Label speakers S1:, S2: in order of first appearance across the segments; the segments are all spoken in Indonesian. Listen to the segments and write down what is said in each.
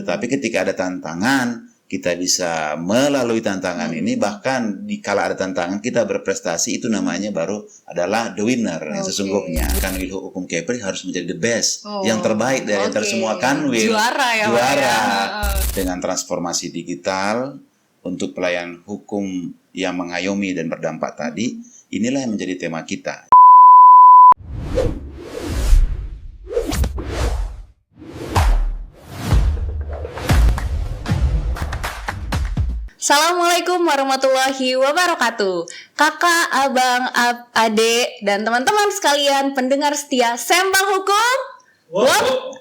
S1: Tetapi ketika ada tantangan, kita bisa melalui tantangan ini, bahkan kala ada tantangan kita berprestasi, itu namanya baru adalah the winner yang sesungguhnya. Kanwil Hukum Kepri harus menjadi the best, yang terbaik dari antara semua kanwil. Juara. Dengan transformasi digital untuk pelayanan hukum yang mengayomi dan berdampak tadi, inilah yang menjadi tema kita.
S2: Assalamualaikum warahmatullahi wabarakatuh. Kakak, abang, adik, dan teman-teman sekalian pendengar setia Sembang Hukum.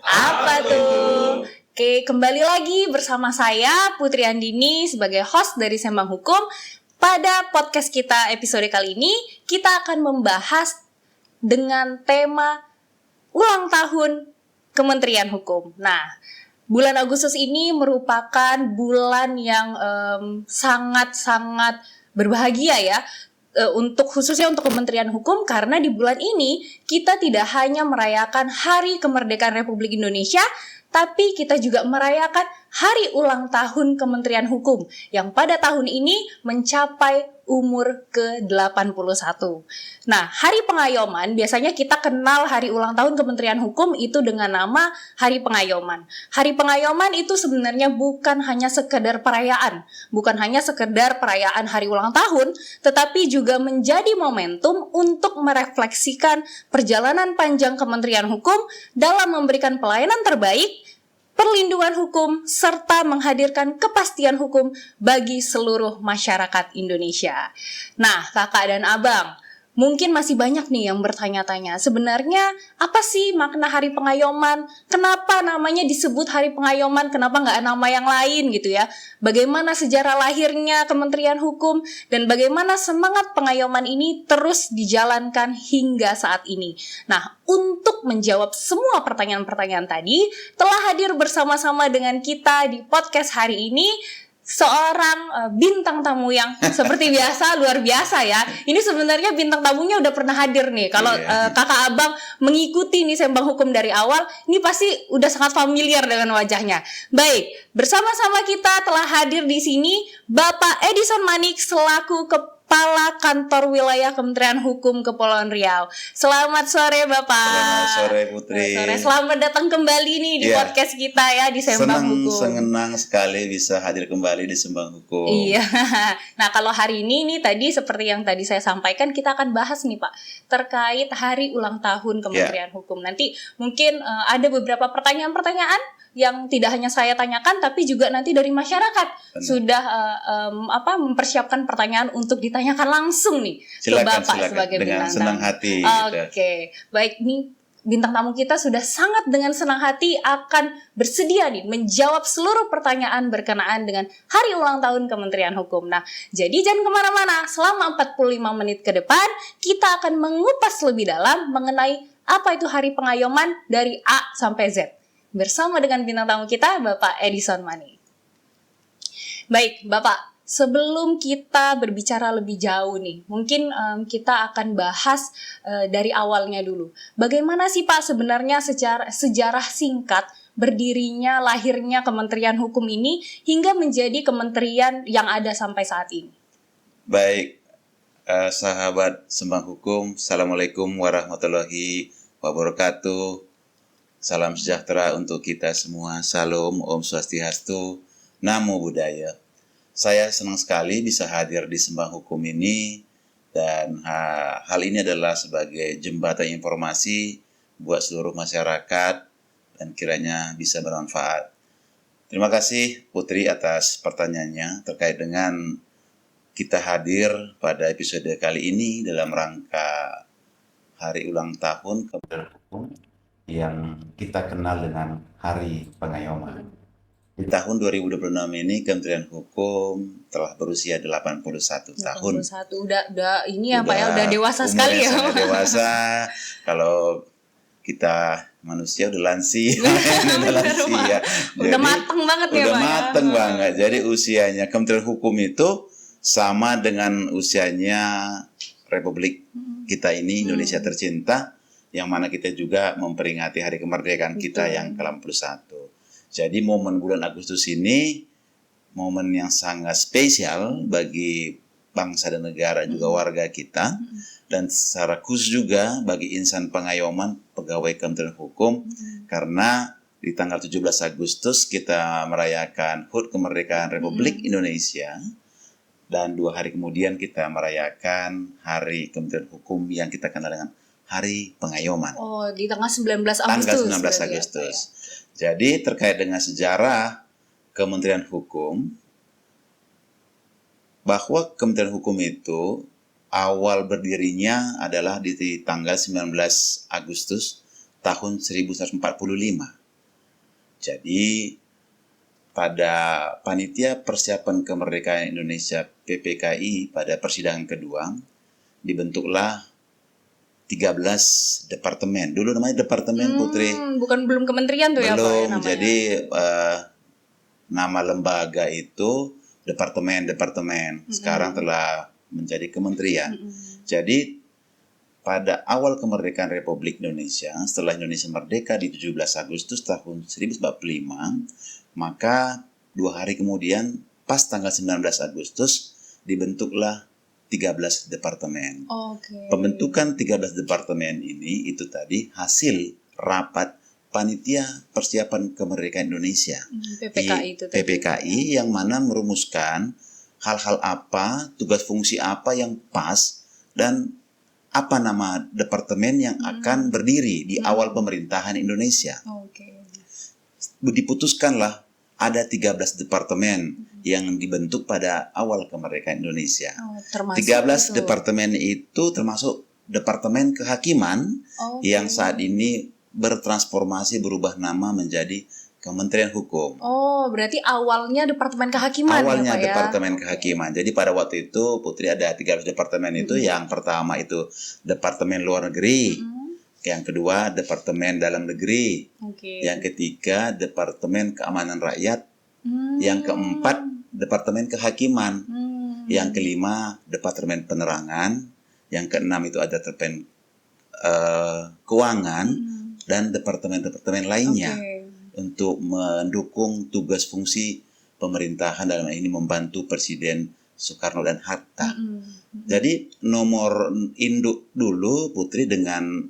S2: Apa tuh? Oke, kembali lagi bersama saya Putri Andini sebagai host dari Sembang Hukum. Pada podcast kita episode kali ini, kita akan membahas dengan tema ulang tahun Kementerian Hukum. Nah, bulan Agustus ini merupakan bulan yang sangat-sangat berbahagia ya, khususnya untuk Kementerian Hukum, karena di bulan ini kita tidak hanya merayakan Hari Kemerdekaan Republik Indonesia, tapi kita juga merayakan Hari Ulang Tahun Kementerian Hukum yang pada tahun ini mencapai umur ke-81. Nah, Hari Pengayoman, biasanya kita kenal Hari Ulang Tahun Kementerian Hukum itu dengan nama Hari Pengayoman. Hari Pengayoman itu sebenarnya bukan hanya sekedar perayaan, bukan hanya sekedar perayaan Hari Ulang Tahun, tetapi juga menjadi momentum untuk merefleksikan perjalanan panjang Kementerian Hukum dalam memberikan pelayanan terbaik, perlindungan hukum, serta menghadirkan kepastian hukum bagi seluruh masyarakat Indonesia. Nah, kakak dan abang, mungkin masih banyak nih yang bertanya-tanya, sebenarnya apa sih makna Hari Pengayoman? Kenapa namanya disebut Hari Pengayoman? Kenapa nggak nama yang lain gitu ya? Bagaimana sejarah lahirnya Kementerian Hukum? Dan bagaimana semangat pengayoman ini terus dijalankan hingga saat ini? Nah, untuk menjawab semua pertanyaan-pertanyaan tadi, telah hadir bersama-sama dengan kita di podcast hari ini seorang bintang tamu yang seperti biasa, luar biasa ya. Ini sebenarnya bintang tamunya udah pernah hadir nih. Kalau kakak abang mengikuti nih Sembang Hukum dari awal, ini pasti udah sangat familiar dengan wajahnya. Baik, bersama-sama kita telah hadir di sini Bapak Edison Manik selaku Kepala Kantor Wilayah Kementerian Hukum Kepulauan Riau. Selamat sore Bapak.
S1: Selamat sore Putri.
S2: Selamat datang kembali nih di podcast kita ya di Sembang Hukum.
S1: Senang sekali bisa hadir kembali di Sembang Hukum.
S2: Iya. Nah, kalau hari ini nih tadi seperti yang tadi saya sampaikan, kita akan bahas nih Pak terkait Hari Ulang Tahun Kementerian Hukum. Nanti mungkin ada beberapa pertanyaan-pertanyaan yang tidak hanya saya tanyakan, tapi juga nanti dari masyarakat sudah mempersiapkan pertanyaan untuk ditanyakan langsung nih ke Bapak sebagai
S1: dengan
S2: bintang
S1: senang
S2: tamu.
S1: hati.
S2: Oke, baik nih. Bintang tamu kita sudah sangat dengan senang hati akan bersedia nih menjawab seluruh pertanyaan berkenaan dengan Hari Ulang Tahun Kementerian Hukum. Nah, jadi jangan kemana-mana. Selama 45 menit ke depan, kita akan mengupas lebih dalam mengenai apa itu Hari Pengayoman dari A sampai Z. Bersama dengan bintang tamu kita, Bapak Edison Manik. Baik, Bapak. Sebelum kita berbicara lebih jauh nih, mungkin kita akan bahas dari awalnya dulu. Bagaimana sih Pak sebenarnya sejarah singkat berdirinya, lahirnya Kementerian Hukum ini hingga menjadi kementerian yang ada sampai saat ini?
S1: Baik, sahabat Sembang Hukum, Assalamualaikum warahmatullahi wabarakatuh. Salam sejahtera untuk kita semua. Salam, Om Swastiastu, Namo Buddhaya. Saya senang sekali bisa hadir di Sembang Hukum ini, dan hal ini adalah sebagai jembatan informasi buat seluruh masyarakat dan kiranya bisa bermanfaat. Terima kasih Putri atas pertanyaannya terkait dengan kita hadir pada episode kali ini dalam rangka Hari Ulang Tahun Kementerian Hukum yang kita kenal dengan Hari Pengayoman. Di tahun 2026 ini Kementerian Hukum telah berusia 81 tahun.
S2: 81 udah ini ya Pak ya, udah dewasa sekali ya.
S1: Sangat dewasa. Kalau kita manusia udah lansia.
S2: Udah mateng banget ya Pak.
S1: Udah mateng banget. Jadi usianya Kementerian Hukum itu sama dengan usianya Republik kita ini, Indonesia tercinta, yang mana kita juga memperingati hari kemerdekaan kita yang ke-81. Jadi momen bulan Agustus ini momen yang sangat spesial bagi bangsa dan negara juga warga kita, dan secara khusus juga bagi insan pengayoman pegawai Kementerian Hukum, karena di tanggal 17 Agustus kita merayakan HUT kemerdekaan Republik Indonesia, dan 2 hari kemudian kita merayakan Hari Kementerian Hukum yang kita kenal dengan Hari Pengayoman.
S2: Oh, di tanggal 19 Agustus.
S1: Tanggal 19
S2: berarti
S1: Agustus.
S2: ya, Pak, ya?
S1: Jadi terkait dengan sejarah Kementerian Hukum, bahwa Kementerian Hukum itu awal berdirinya adalah di tanggal 19 Agustus tahun 1945. Jadi pada Panitia Persiapan Kemerdekaan Indonesia PPKI pada persidangan kedua dibentuklah 13 departemen. Dulu namanya departemen, Putri.
S2: Belum kementerian tuh ya, Pak, ya,
S1: Belum.
S2: namanya.
S1: Jadi nama lembaga itu departemen. Sekarang telah menjadi kementerian. Jadi pada awal kemerdekaan Republik Indonesia, setelah Indonesia merdeka di 17 Agustus tahun 1945, maka 2 hari kemudian pas tanggal 19 Agustus dibentuklah 13 departemen.
S2: Oke.
S1: Pembentukan 13 departemen ini itu tadi hasil rapat Panitia Persiapan Kemerdekaan Indonesia,
S2: PPKI itu tadi.
S1: PPKI, yang mana merumuskan hal-hal apa, tugas fungsi apa yang pas, dan apa nama departemen yang akan berdiri di awal pemerintahan Indonesia.
S2: Oke.
S1: Diputuskanlah ada 13 departemen yang dibentuk pada awal kemerdekaan Indonesia.
S2: Termasuk
S1: 13
S2: itu.
S1: departemen itu termasuk Departemen Kehakiman yang saat ini bertransformasi, berubah nama menjadi Kementerian Hukum.
S2: Oh, berarti awalnya Departemen Kehakiman
S1: Awalnya
S2: ya, Pak, ya?
S1: Departemen Kehakiman. Jadi pada waktu itu, Putri, ada 13 departemen itu. Yang pertama itu Departemen Luar Negeri. Yang kedua Departemen Dalam Negeri.
S2: Oke.
S1: Yang ketiga Departemen Keamanan Rakyat. Yang keempat Departemen Kehakiman. Yang kelima Departemen Penerangan. Yang keenam itu ada Departemen Keuangan dan departemen-departemen lainnya. Untuk mendukung tugas fungsi pemerintahan, dalam hal ini membantu Presiden Soekarno dan Hatta. Jadi nomor induk dulu, Putri, dengan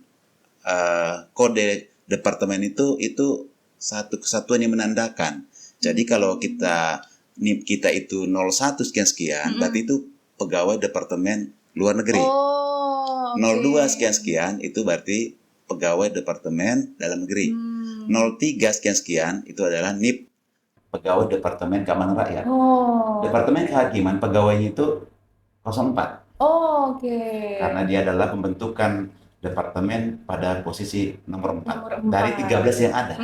S1: kode departemen itu satu kesatuan yang menandakan. Jadi kalau kita itu 01 sekian-sekian, berarti itu pegawai Departemen Luar Negeri. 02 sekian-sekian itu berarti pegawai Departemen Dalam Negeri. 03 sekian-sekian itu adalah NIP, pegawai Departemen Keamanan Rakyat. Departemen Kehakiman pegawainya itu 04. Karena dia adalah pembentukan departemen pada posisi nomor 4 dari 13 yang ada.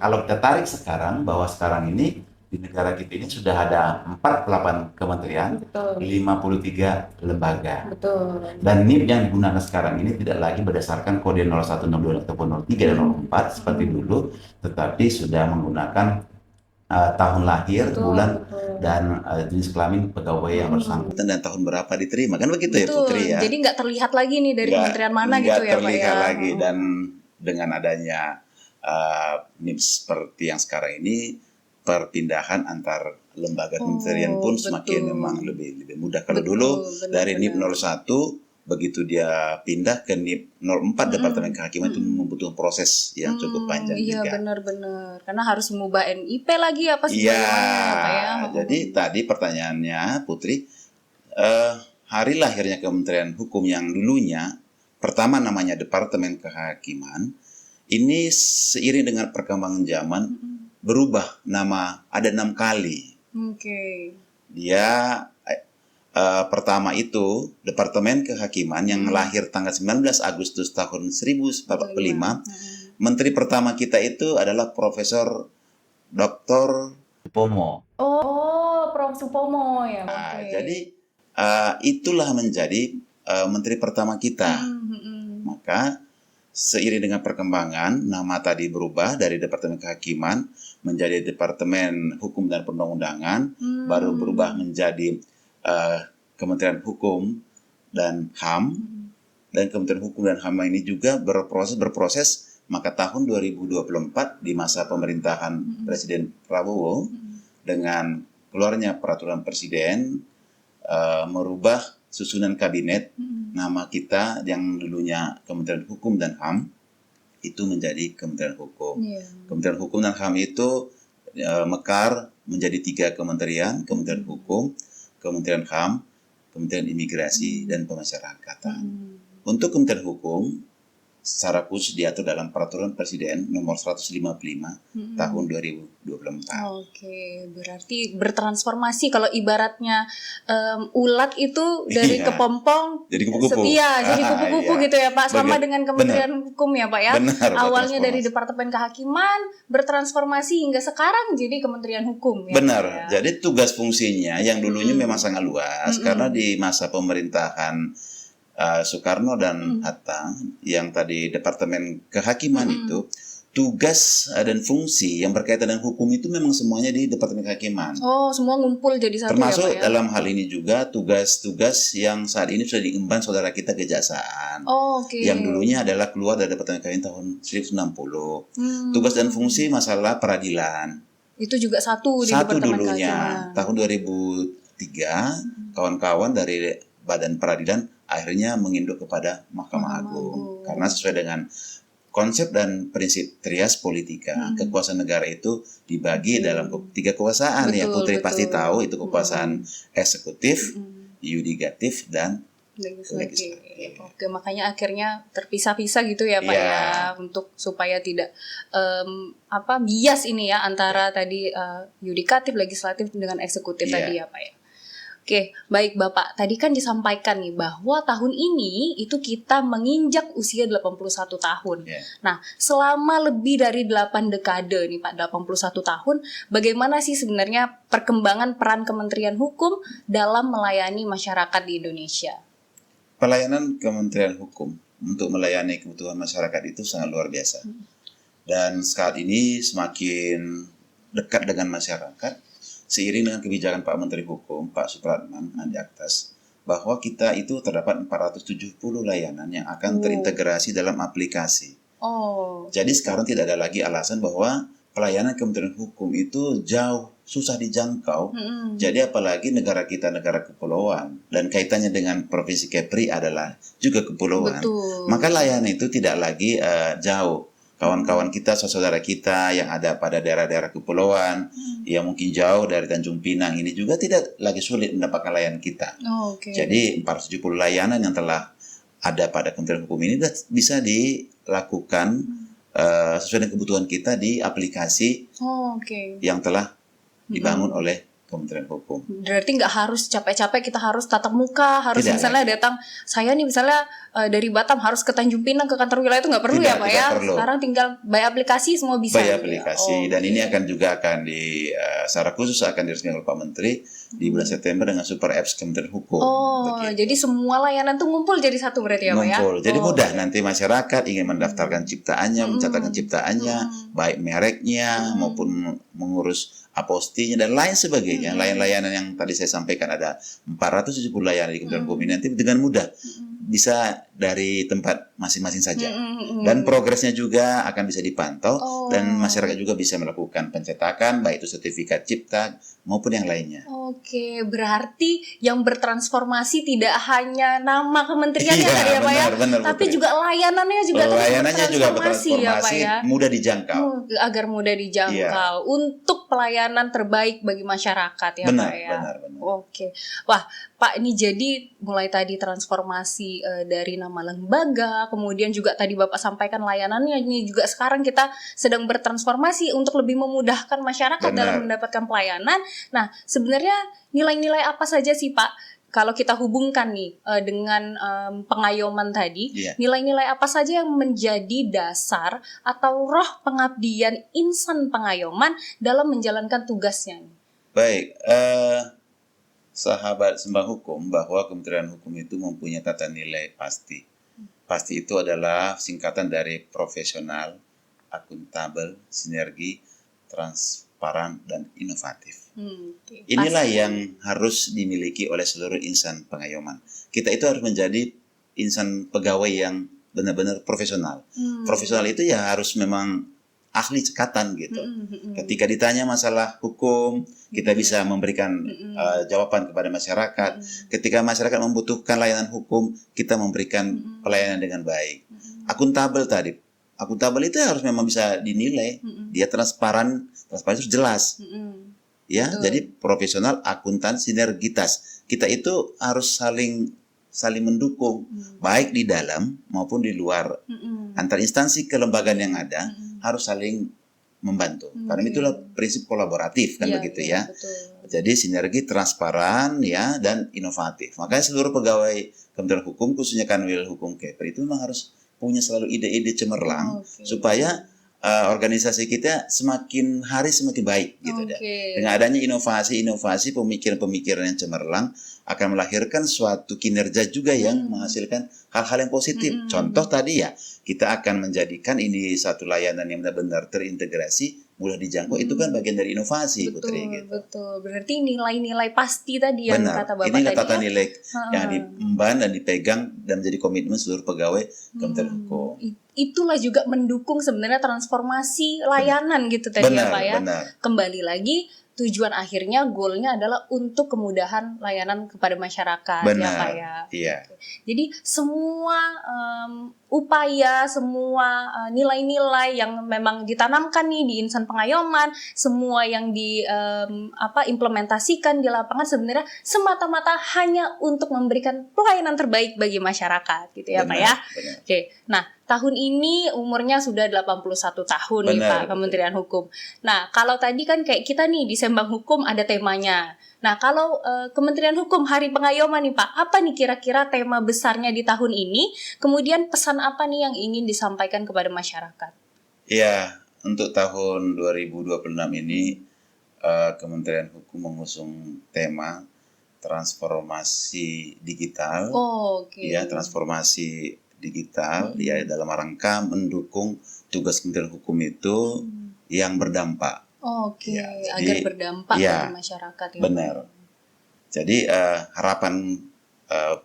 S1: Kalau kita tarik sekarang, bahwa sekarang ini di negara kita ini sudah ada 48 kementerian, 53 lembaga. Dan NIP yang digunakan sekarang ini tidak lagi berdasarkan kode 01, 02, ataupun 03 dan 04 seperti dulu, tetapi sudah menggunakan tahun lahir, bulan, dan jenis kelamin pegawai yang bersangkutan dan tahun berapa diterima. Kan begitu ya, Putri, ya?
S2: Jadi nggak terlihat lagi nih dari kementerian mana gitu ya, Pak, ya?
S1: Nggak terlihat lagi. Dan dengan adanya NIP seperti yang sekarang ini, perpindahan antar lembaga kementerian pun semakin memang lebih mudah. Kalau dulu dari NIP 01, begitu dia pindah ke NIP 04 Departemen Kehakiman, itu membutuhkan proses yang cukup panjang juga.
S2: Iya, benar-benar. Karena harus mengubah NIP lagi apa sih?
S1: Iya. Jadi tadi pertanyaannya, Putri, hari lahirnya Kementerian Hukum yang dulunya pertama namanya Departemen Kehakiman, ini seiring dengan perkembangan zaman berubah nama, ada 6 kali. Dia pertama itu Departemen Kehakiman yang lahir tanggal 19 Agustus tahun 1945. Menteri pertama kita itu adalah Profesor Dr. Supomo.
S2: Prof. Supomo ya.
S1: Jadi itulah menjadi menteri pertama kita. Maka seiring dengan perkembangan, nama tadi berubah dari Departemen Kehakiman menjadi Departemen Hukum dan Perundang-undangan, baru berubah menjadi Kementerian Hukum dan HAM. Dan Kementerian Hukum dan HAM ini juga berproses Maka tahun 2024 di masa pemerintahan Presiden Prabowo dengan keluarnya peraturan presiden merubah susunan kabinet, nama kita yang dulunya Kementerian Hukum dan HAM itu menjadi Kementerian Hukum. Kementerian Hukum dan HAM itu mekar menjadi 3 kementerian, Kementerian Hukum, Kementerian HAM, Kementerian Imigrasi dan Pemasyarakatan. Untuk Kementerian Hukum secara khusus diatur dalam peraturan presiden nomor 155 tahun 2024.
S2: Oke, berarti bertransformasi kalau ibaratnya ulat itu dari kepompong
S1: jadi kupu-kupu.
S2: Jadi kupu-kupu gitu ya Pak, sama dengan Kementerian
S1: Benar.
S2: Hukum ya Pak ya.
S1: Benar,
S2: awalnya dari Departemen Kehakiman bertransformasi hingga sekarang jadi Kementerian Hukum ya.
S1: Benar.
S2: Pak, ya?
S1: Jadi tugas fungsinya yang dulunya memang sangat luas karena di masa pemerintahan Soekarno dan Hatta yang tadi Departemen Kehakiman itu tugas dan fungsi yang berkaitan dengan hukum itu memang semuanya di Departemen Kehakiman.
S2: Oh, semua ngumpul jadi satu
S1: termasuk
S2: ya Pak ya?
S1: Dalam hal ini juga tugas-tugas yang saat ini sudah diemban saudara kita Kejaksaan. Yang dulunya adalah keluar dari Departemen Kehakiman tahun 1960. Tugas dan fungsi masalah peradilan.
S2: Itu juga satu di Departemen
S1: dulunya. Tahun 2003 kawan-kawan dari Badan Peradilan akhirnya menginduk kepada Mahkamah Agung. Karena sesuai dengan konsep dan prinsip trias politika, kekuasaan negara itu dibagi dalam 3 kekuasaan. Ya Putri pasti tahu itu kekuasaan eksekutif, yudikatif dan legislatif.
S2: Oke, makanya akhirnya terpisah-pisah gitu ya Pak ya, untuk supaya tidak bias ini ya antara tadi yudikatif, legislatif dengan eksekutif tadi ya Pak ya. Oke, baik Bapak. Tadi kan disampaikan nih bahwa tahun ini itu kita menginjak usia 81 tahun. Nah, selama lebih dari 8 dekade nih Pak, 81 tahun, bagaimana sih sebenarnya perkembangan peran Kementerian Hukum dalam melayani masyarakat di Indonesia?
S1: Pelayanan Kementerian Hukum untuk melayani kebutuhan masyarakat itu sangat luar biasa. Dan saat ini semakin dekat dengan masyarakat, seiring dengan kebijakan Pak Menteri Hukum, Pak Supratman Andi Aktas, bahwa kita itu terdapat 470 layanan yang akan terintegrasi dalam aplikasi. Jadi sekarang tidak ada lagi alasan bahwa pelayanan Kementerian Hukum itu jauh, susah dijangkau. Jadi apalagi negara kita negara kepulauan dan kaitannya dengan Provinsi Kepri adalah juga kepulauan. Maka layanan itu tidak lagi jauh. Kawan-kawan kita, saudara kita yang ada pada daerah-daerah kepulauan yang mungkin jauh dari Tanjung Pinang ini juga tidak lagi sulit mendapatkan layanan kita. Jadi 470 layanan yang telah ada pada Kementerian Hukum ini bisa dilakukan sesuai dengan kebutuhan kita di aplikasi yang telah dibangun oleh Kementerian Hukum.
S2: Berarti nggak harus capek-capek kita harus tatap muka, harus
S1: tidak
S2: misalnya
S1: lagi.
S2: Datang, saya nih misalnya dari Batam harus ke Tanjung Pinang ke kantor wilayah itu nggak perlu ya Pak ya?
S1: Perlu.
S2: Sekarang tinggal by aplikasi semua bisa.
S1: By aplikasi dan ini akan secara khusus akan diresmikan oleh Pak Menteri di bulan September dengan Super Apps Kementerian Hukum.
S2: Jadi semua layanan tuh ngumpul jadi satu berarti ya Pak ya?
S1: Ngumpul. Jadi mudah nanti masyarakat ingin mendaftarkan ciptaannya, mencatatkan ciptaannya, baik mereknya maupun mengurus apostinya dan lain sebagainya. Lain layanan yang tadi saya sampaikan ada 470 layanan di Kementerian Hukum ini nanti dengan mudah bisa dari tempat masing-masing saja. Dan progresnya juga akan bisa dipantau dan masyarakat juga bisa melakukan pencetakan baik itu sertifikat cipta maupun yang lainnya.
S2: Oke, berarti yang bertransformasi tidak hanya nama kementeriannya tadi ya Pak ya, tapi juga layanannya juga bertransformasi ya Pak ya.
S1: Mudah dijangkau.
S2: Agar mudah dijangkau untuk pelayanan terbaik bagi masyarakat ya Pak ya.
S1: Benar.
S2: Oke. Wah, Pak, ini jadi mulai tadi transformasi dari nama lembaga, kemudian juga tadi Bapak sampaikan layanannya, ini juga sekarang kita sedang bertransformasi untuk lebih memudahkan masyarakat dalam mendapatkan pelayanan. Nah, sebenarnya nilai-nilai apa saja sih Pak? Kalau kita hubungkan nih dengan pengayoman tadi, nilai-nilai apa saja yang menjadi dasar atau roh pengabdian insan pengayoman dalam menjalankan tugasnya?
S1: Baik, sahabat Sembah Hukum, bahwa Kementerian Hukum itu mempunyai tata nilai pasti. Pasti itu adalah singkatan dari profesional, akuntabel, sinergi, transparan, dan inovatif. Inilah yang harus dimiliki oleh seluruh insan pengayoman. Kita itu harus menjadi insan pegawai yang benar-benar profesional. Profesional itu ya harus memang ahli cekatan gitu. Ketika ditanya masalah hukum, kita bisa memberikan jawaban kepada masyarakat. Ketika masyarakat membutuhkan layanan hukum, kita memberikan pelayanan dengan baik. Akuntabel tadi. Akuntabel itu harus memang bisa dinilai. Dia transparan itu jelas. Ya, jadi profesional, akuntan, sinergitas. Kita itu harus saling mendukung, baik di dalam maupun di luar. Antar instansi kelembagaan yang ada harus saling membantu. Karena itulah prinsip kolaboratif kan begitu ya.
S2: Betul.
S1: Jadi sinergi, transparan ya, dan inovatif. Makanya seluruh pegawai Kementerian Hukum, khususnya Kanwil Hukum Kepri itu memang harus punya selalu ide-ide cemerlang supaya organisasi kita semakin hari semakin baik gitu deh. Dengan adanya inovasi-inovasi, pemikiran-pemikiran yang cemerlang akan melahirkan suatu kinerja juga yang menghasilkan hal-hal yang positif. Contoh tadi ya, kita akan menjadikan ini satu layanan yang benar-benar terintegrasi, mudah dijangkau. Itu kan bagian dari inovasi, Putri. Gitu.
S2: Betul. Berarti nilai-nilai pasti tadi yang kata Bapak
S1: ini
S2: tadi.
S1: Tata nilai yang diemban dan dipegang dan menjadi komitmen seluruh pegawai Kementerian Hukum.
S2: Itulah juga mendukung sebenarnya transformasi layanan gitu tadi ya Pak ya. Kembali lagi tujuan akhirnya goalnya adalah untuk kemudahan layanan kepada masyarakat ya Pak ya.
S1: Iya.
S2: Jadi semua upaya, semua nilai-nilai yang memang ditanamkan nih di insan pengayoman, semua yang implementasikan di lapangan sebenarnya semata-mata hanya untuk memberikan pelayanan terbaik bagi masyarakat gitu ya Pak ya. Oke. Nah, tahun ini umurnya sudah 81 tahun nih Pak Kementerian Hukum. Nah, kalau tadi kan kayak kita nih di Sembang Hukum ada temanya. Nah, kalau Kementerian Hukum Hari Pengayoman nih Pak, apa nih kira-kira tema besarnya di tahun ini? Kemudian pesan apa nih yang ingin disampaikan kepada masyarakat?
S1: Iya, untuk tahun 2026 ini Kementerian Hukum mengusung tema transformasi digital. Ya, transformasi digital ya dalam rangka mendukung tugas Kementerian Hukum itu yang berdampak.
S2: Agar berdampak bagi masyarakat. Ya.
S1: Benar. Jadi harapan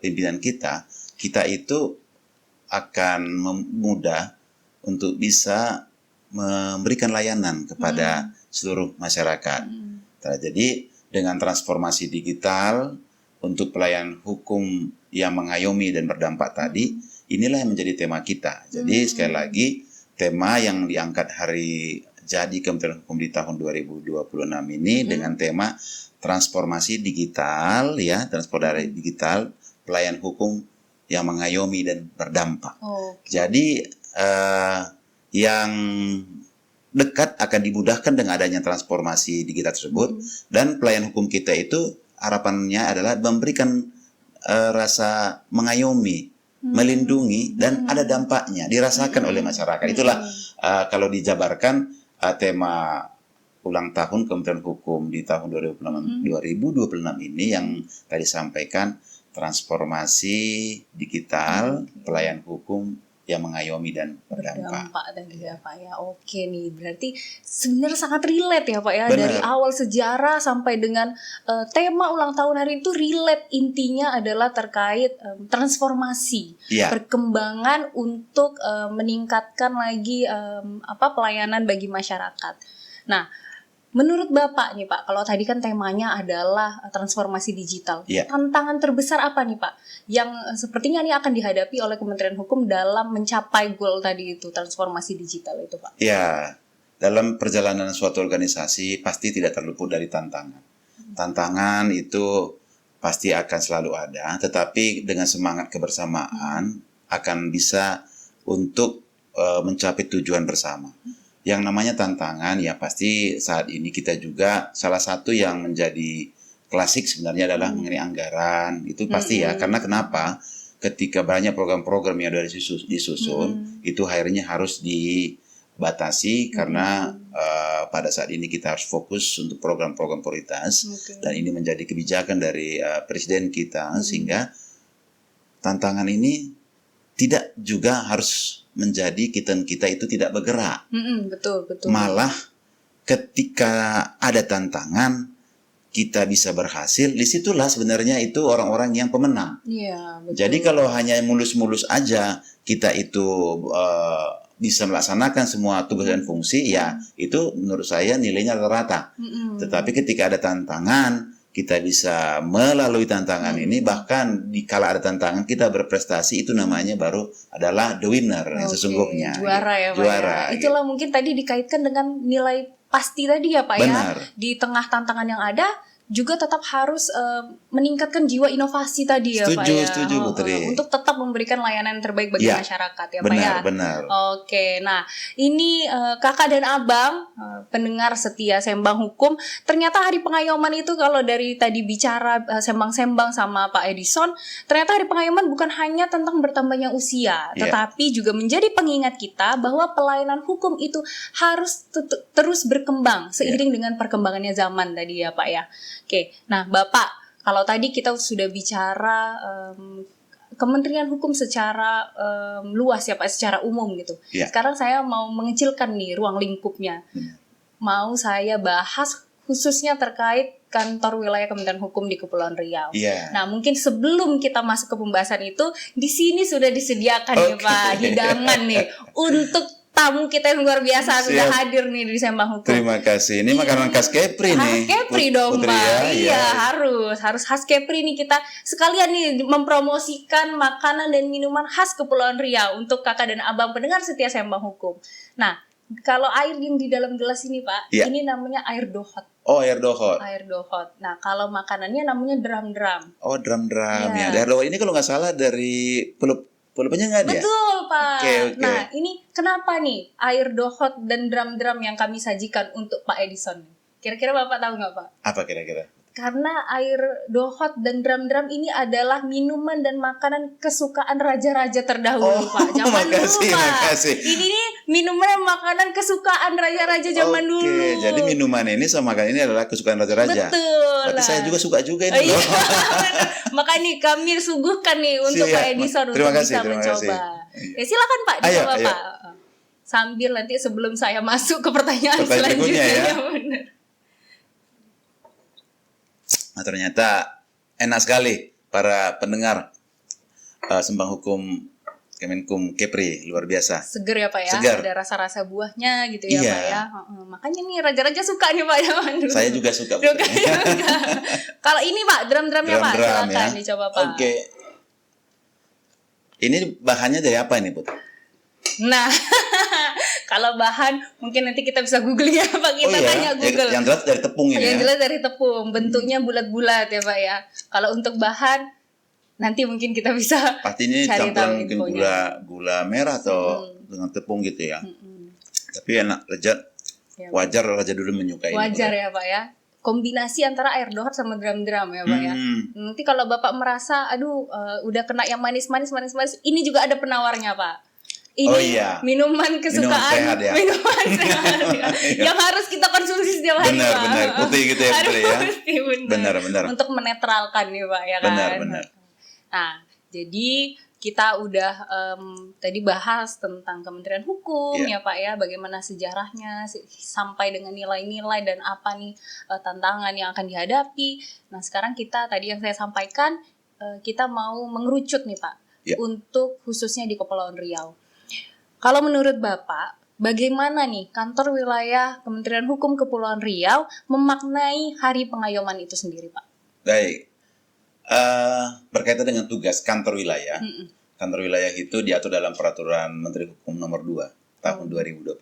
S1: pimpinan kita itu akan mudah untuk bisa memberikan layanan kepada seluruh masyarakat. Jadi dengan transformasi digital untuk pelayanan hukum yang mengayomi dan berdampak tadi, inilah yang menjadi tema kita. Jadi sekali lagi tema yang diangkat hari jadi Kementerian Hukum di tahun 2026 ini dengan tema transformasi digital ya, transformasi digital pelayanan hukum yang mengayomi dan berdampak. Jadi yang dekat akan dimudahkan dengan adanya transformasi digital tersebut dan pelayanan hukum kita itu harapannya adalah memberikan rasa mengayomi, melindungi dan ada dampaknya dirasakan oleh masyarakat. Itulah kalau dijabarkan tema ulang tahun Kementerian Hukum di tahun 2026 ini yang tadi sampaikan transformasi digital pelayanan hukum yang mengayomi dan berdampak
S2: tadi ya Pak ya. Oke nih, berarti sebenarnya sangat relate ya Pak ya.
S1: Benar.
S2: Dari awal sejarah sampai dengan tema ulang tahun hari itu relate, intinya adalah terkait transformasi, perkembangan untuk meningkatkan lagi pelayanan bagi masyarakat. Nah, menurut Bapak nih Pak, kalau tadi kan temanya adalah transformasi digital. Tantangan terbesar apa nih Pak yang sepertinya ini akan dihadapi oleh Kementerian Hukum dalam mencapai goal tadi itu, transformasi digital itu Pak?
S1: Ya, dalam perjalanan suatu organisasi pasti tidak terluput dari tantangan. Tantangan itu pasti akan selalu ada, tetapi dengan semangat kebersamaan akan bisa untuk mencapai tujuan bersama. Yang namanya tantangan ya pasti saat ini kita juga salah satu yang menjadi klasik sebenarnya adalah mengenai anggaran. Itu pasti ya, karena kenapa? Ketika banyak program-program yang sudah disusun, itu akhirnya harus dibatasi karena pada saat ini kita harus fokus untuk program-program prioritas dan ini menjadi kebijakan dari Presiden kita sehingga tantangan ini tidak juga harus menjadi kita itu tidak bergerak.
S2: Betul.
S1: Malah ketika ada tantangan kita bisa berhasil, disitulah sebenarnya itu orang-orang yang pemenang.
S2: Iya, betul.
S1: Jadi kalau hanya mulus-mulus aja kita itu bisa melaksanakan semua tugas dan fungsi, ya itu menurut saya nilainya rata-rata. Tetapi ketika ada tantangan, kita bisa melalui tantangan ini, bahkan di kala ada tantangan kita berprestasi, itu namanya baru adalah the winner yang sesungguhnya.
S2: Juara ya Pak
S1: Juara,
S2: ya. Itulah mungkin tadi dikaitkan dengan nilai pasti tadi ya Pak
S1: Benar.
S2: ya. Di tengah tantangan yang ada juga tetap harus meningkatkan jiwa inovasi tadi ya Pak ya.
S1: Setuju Putri.
S2: Untuk tetap memberikan layanan terbaik bagi masyarakat ya Pak ya.
S1: Benar.
S2: Oke, nah ini kakak dan abang pendengar setia Sembang Hukum, ternyata Hari Pengayoman itu kalau dari tadi bicara sembang-sembang sama Pak Edison, ternyata Hari Pengayoman bukan hanya tentang bertambahnya usia, tetapi juga menjadi pengingat kita bahwa pelayanan hukum itu harus terus berkembang seiring dengan perkembangannya zaman tadi ya Pak ya. Oke, nah Bapak, kalau tadi kita sudah bicara Kementerian Hukum secara luas ya Pak, secara umum gitu. Sekarang saya mau mengecilkan nih ruang lingkupnya. Mau saya bahas khususnya terkait kantor wilayah Kementerian Hukum di Kepulauan Riau. Nah, mungkin sebelum kita masuk ke pembahasan itu, di sini sudah disediakan nih Pak, hidangan nih untuk tamu kita yang luar biasa. Sudah hadir nih di Sembang Hukum.
S1: Terima kasih. Ini makanan khas Kepri nih.
S2: Khas Kepri dong
S1: Putri,
S2: Pak.
S1: Ya,
S2: harus khas Kepri nih, kita sekalian nih mempromosikan makanan dan minuman khas Kepulauan Riau untuk kakak dan abang pendengar setia Sembang Hukum. Nah, kalau air yang di dalam gelas ini Pak, ini namanya air dohot.
S1: Oh, air dohot.
S2: Air dohot. Nah, kalau makanannya namanya dram-dram.
S1: Oh, dram-dram ya. Air dohot ini kalau nggak salah dari Pulupnya nggak ada?
S2: Betul Pak.
S1: Okay.
S2: Nah, ini kenapa nih air dohot dan dram-dram yang kami sajikan untuk Pak Edison? Kira-kira Bapak tahu nggak Pak?
S1: Apa kira-kira?
S2: Karena air dohot dan dram-dram ini adalah minuman dan makanan kesukaan raja-raja terdahulu Pak. Zaman dulu Pak.
S1: Makasih.
S2: Ini nih minuman dan makanan kesukaan raja-raja zaman dulu.
S1: Oke, jadi minuman ini sama makanan ini adalah kesukaan raja-raja.
S2: Betul.
S1: Berarti saya juga suka juga ini.
S2: Iya. Makanya kami suguhkan nih untuk Pak Edison untuk bisa mencoba. Ya silakan Pak, dicoba Pak. Sambil nanti sebelum saya masuk ke pertanyaan selanjutnya.
S1: Ya. Nah, ternyata enak sekali para pendengar Sembang Hukum Kemenkum Kepri, luar biasa.
S2: Seger ya Pak ya,
S1: Segar.
S2: Ada rasa-rasa buahnya gitu ya Pak ya. Makanya nih raja-raja suka nih Pak ya.
S1: Saya juga suka.
S2: Kalau ini Pak, drum-drumnya Pak, silakan dicoba Pak.
S1: Oke. Ini bahannya dari apa ini Put?
S2: Nah, kalau bahan mungkin nanti kita bisa googling ya Pak, kita tanya Google.
S1: Yang jelas dari tepung ini.
S2: Yang jelas dari tepung, bentuknya bulat-bulat ya Pak ya. Kalau untuk bahan nanti mungkin kita bisa
S1: pasti ini
S2: cari tahu
S1: mungkin gula merah atau dengan tepung gitu ya. Tapi enak, lezat. Wajar raja dulu menyukai.
S2: Wajar ya Pak ya. Kombinasi antara air dohot sama dram-dram ya Pak ya. Nanti kalau Bapak merasa aduh udah kena yang manis-manis, ini juga ada penawarnya Pak. Ini minuman kesukaan, minuman sehat ya. Yang harus kita konsumsi setiap hari Pak.
S1: Benar, putih gitu ya Putri ya. Benar.
S2: Untuk menetralkan nih Pak ya kan.
S1: Benar.
S2: Nah, jadi kita udah tadi bahas tentang Kementerian Hukum ya Pak ya, bagaimana sejarahnya sampai dengan nilai-nilai dan apa nih tantangan yang akan dihadapi. Nah, sekarang kita tadi yang saya sampaikan, kita mau mengerucut nih Pak, untuk khususnya di Kepulauan Riau. Kalau menurut Bapak, bagaimana nih kantor wilayah Kementerian Hukum Kepulauan Riau memaknai Hari Pengayoman itu sendiri Pak?
S1: Baik. Berkaitan dengan tugas kantor wilayah. Kantor wilayah itu diatur dalam Peraturan Menteri Hukum Nomor 2 tahun 2024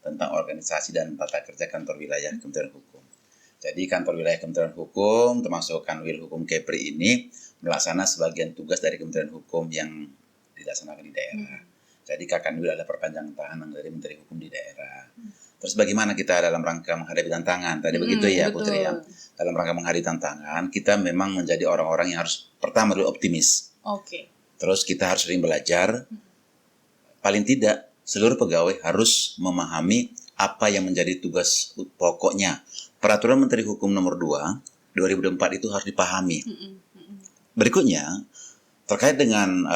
S1: tentang organisasi dan tata kerja kantor wilayah Kementerian Hukum. Jadi kantor wilayah Kementerian Hukum termasuk Kanwil Hukum Kepri ini melaksanakan sebagian tugas dari Kementerian Hukum yang dilaksanakan di daerah. Jadi Kakanwil adalah perpanjangan tangan dari Menteri Hukum di daerah. Terus bagaimana kita dalam rangka menghadapi tantangan? Tadi begitu ya betul. Putri ya. Dalam rangka menghadapi tantangan, kita memang menjadi orang-orang yang harus pertama dulu optimis. Terus kita harus sering belajar. Paling tidak seluruh pegawai harus memahami apa yang menjadi tugas pokoknya. Peraturan Menteri Hukum Nomor 2 2004 itu harus dipahami. Berikutnya, terkait dengan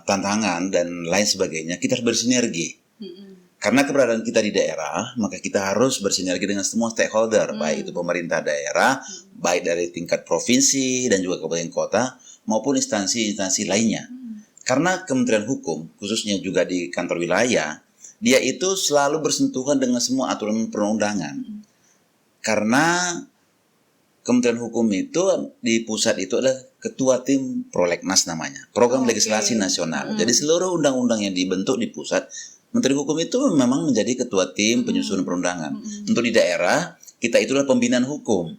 S1: tantangan dan lain sebagainya, kita harus bersinergi. karena keberadaan kita di daerah, maka kita harus bersinergi dengan semua stakeholder, baik itu pemerintah daerah, baik dari tingkat provinsi dan juga kabupaten kota, maupun instansi-instansi lainnya. Karena Kementerian Hukum, khususnya juga di kantor wilayah, dia itu selalu bersentuhan dengan semua aturan perundangan. Karena Kementerian Hukum itu di pusat itu adalah ketua tim Prolegnas namanya, Program Legislasi Nasional. Jadi seluruh undang-undang yang dibentuk di pusat, Menteri Hukum itu memang menjadi ketua tim penyusunan perundangan. Untuk di daerah, kita itulah pembinaan hukum.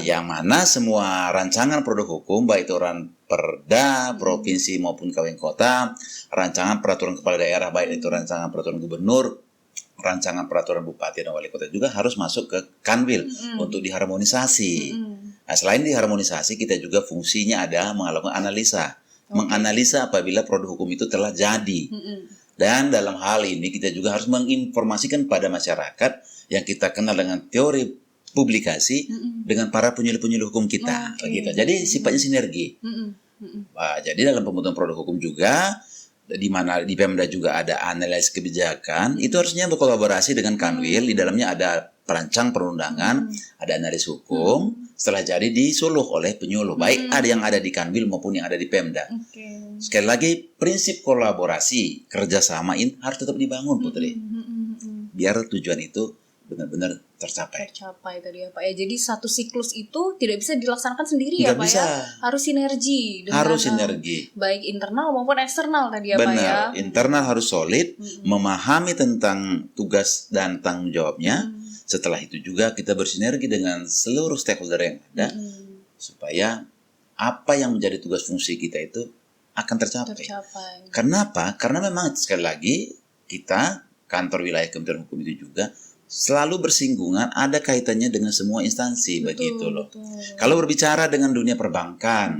S1: Yang mana semua rancangan produk hukum, baik itu perda, provinsi maupun kabupaten kota, rancangan peraturan kepala daerah, baik itu rancangan peraturan gubernur, rancangan peraturan bupati dan wali kota juga harus masuk ke Kanwil untuk diharmonisasi. Nah, selain diharmonisasi, kita juga fungsinya ada melakukan analisa. Menganalisa apabila produk hukum itu telah jadi. Dan dalam hal ini kita juga harus menginformasikan pada masyarakat yang kita kenal dengan teori publikasi dengan para penyuluh-penyuluh hukum kita. Begitu. Jadi sifatnya sinergi. Jadi dalam pembentukan produk hukum juga, di mana di Pemda juga ada analisis kebijakan, itu harusnya berkolaborasi dengan Kanwil. Di dalamnya ada perancang perundangan, ada analis hukum, setelah jadi disuluh oleh penyuluh, baik ada yang ada di Kanwil maupun yang ada di Pemda. Sekali lagi, prinsip kolaborasi, kerjasama ini harus tetap dibangun, Putri. Biar tujuan itu benar-benar tercapai.
S2: Tercapai tadi ya Pak ya. Jadi satu siklus itu tidak bisa dilaksanakan sendiri ya
S1: Nggak
S2: Pak
S1: bisa.
S2: ya. Harus sinergi dengan
S1: Harus sinergi.
S2: baik internal maupun eksternal tadi ya Pak ya.
S1: Benar, internal harus solid, memahami tentang tugas dan tanggung jawabnya. Setelah itu juga kita bersinergi dengan seluruh stakeholder yang ada, supaya apa yang menjadi tugas fungsi kita itu akan tercapai. Kenapa? Karena memang sekali lagi kita kantor wilayah Kementerian Hukum itu juga selalu bersinggungan, ada kaitannya dengan semua instansi, begitu loh. Kalau berbicara dengan dunia perbankan,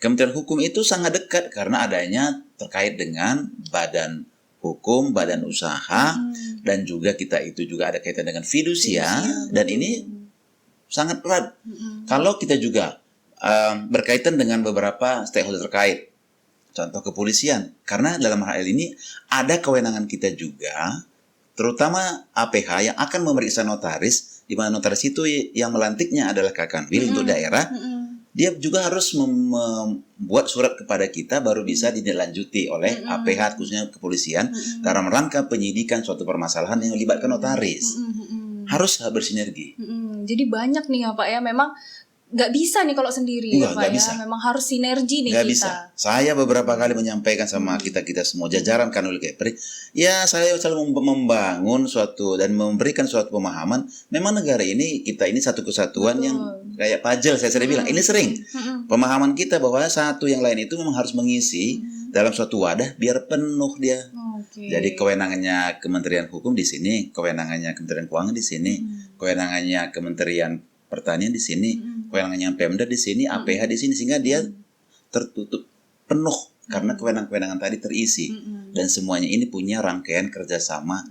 S1: Kementerian Hukum itu sangat dekat karena adanya terkait dengan badan hukum, badan usaha, dan juga kita itu juga ada kaitan dengan fidusia, dan ini sangat erat. Kalau kita juga berkaitan dengan beberapa stakeholder terkait, contoh kepolisian, karena dalam hal ini ada kewenangan kita juga, terutama APH yang akan memeriksa notaris, di mana notaris itu yang melantiknya adalah Kanwil untuk daerah, dia juga harus membuat surat kepada kita baru bisa ditindaklanjuti oleh APH, khususnya kepolisian, dalam rangka penyidikan suatu permasalahan yang melibatkan notaris. Harus bersinergi.
S2: Jadi banyak nih ya Pak ya, memang nggak bisa nih kalau sendiri ya Pak ya,
S1: bisa.
S2: memang harus sinergi nih
S1: nggak
S2: kita.
S1: bisa. Saya beberapa kali menyampaikan sama kita semua jajaran Kanwil Kepri, ya saya selalu membangun suatu dan memberikan suatu pemahaman. Memang negara ini, kita ini satu kesatuan yang kayak puzzle, saya sering bilang. Ini sering pemahaman kita bahwa satu yang lain itu memang harus mengisi dalam suatu wadah biar penuh dia. Jadi kewenangannya Kementerian Hukum di sini, kewenangannya Kementerian Keuangan di sini, kewenangannya Kementerian Pertanian di sini, kewenangannya Pemda di sini, APH di sini, sehingga dia tertutup penuh karena kewenangan-kewenangan tadi terisi, dan semuanya ini punya rangkaian kerjasama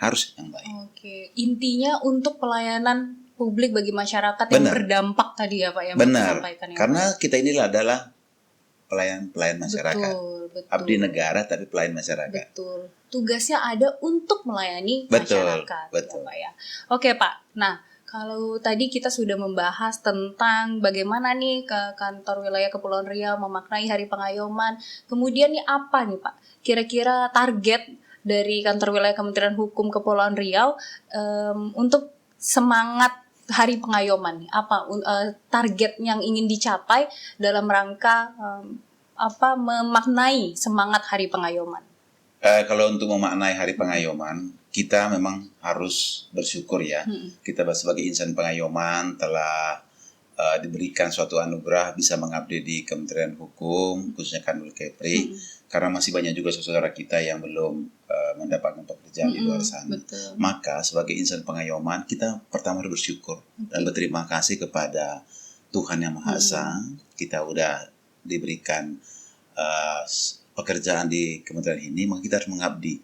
S1: harus yang baik.
S2: Intinya untuk pelayanan publik bagi masyarakat yang berdampak tadi ya Pak ya.
S1: Benar. Karena kita ini adalah pelayan masyarakat. Betul. Abdi negara tapi pelayan masyarakat.
S2: Betul. Tugasnya ada untuk melayani masyarakat.
S1: Betul.
S2: Ya, Pak ya. Oke Pak. Nah, kalau tadi kita sudah membahas tentang bagaimana nih ke kantor wilayah Kepulauan Riau memaknai Hari Pengayoman, kemudian nih apa nih Pak kira-kira target dari kantor wilayah Kementerian Hukum Kepulauan Riau untuk semangat Hari Pengayoman nih? Apa target yang ingin dicapai dalam rangka memaknai semangat Hari Pengayoman?
S1: Kalau untuk memaknai Hari Pengayoman, kita memang harus bersyukur ya. Kita sebagai insan pengayoman telah diberikan suatu anugerah bisa mengabdi di Kementerian Hukum, khususnya Kanwil Kepri, karena masih banyak juga saudara kita yang belum mendapatkan pekerjaan di luar sana. Maka sebagai insan pengayoman, kita pertama harus bersyukur dan berterima kasih kepada Tuhan Yang Maha Esa. Kita udah diberikan pekerjaan di kementerian ini, maka kita harus mengabdi.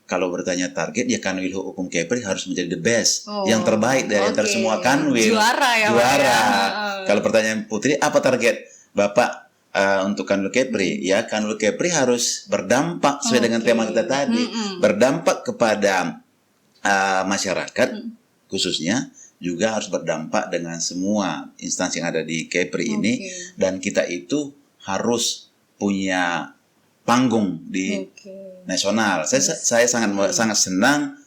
S1: Kalau bertanya target, ya Kanwil Hukum Kepri harus menjadi the best, yang terbaik dari antara semua Kanwil.
S2: Juara ya.
S1: Juara. Kalau pertanyaan Putri, apa target Bapak untuk Kanwil Kepri, ya Kanwil Kepri harus berdampak sesuai dengan tema kita tadi, berdampak kepada masyarakat khususnya, juga harus berdampak dengan semua instansi yang ada di Kepri ini, dan kita itu harus punya panggung di nasional. Saya sangat senang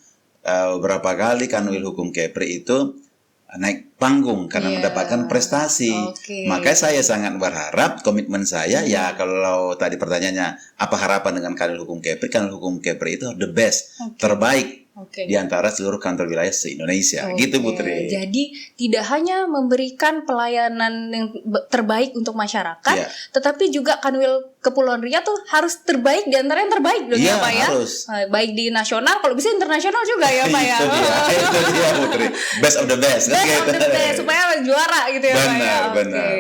S1: beberapa kali Kanwil Hukum Kepri itu naik panggung karena mendapatkan prestasi. Makanya saya sangat berharap, komitmen saya ya, kalau tadi pertanyaannya apa harapan dengan Kanwil Hukum Kepri, Kanwil Hukum Kepri itu the best, terbaik di antara seluruh kantor wilayah se-Indonesia. Gitu Putri.
S2: Jadi tidak hanya memberikan pelayanan yang terbaik untuk masyarakat, tetapi juga Kanwil Kepulauan Riau tuh harus terbaik di antara yang terbaik dong ya Pak ya. Baik di nasional, kalau bisa internasional juga ya Pak ya.
S1: Itu dia Putri. Best of the best.
S2: Best of the best, supaya juara gitu ya Pak ya.
S1: Benar.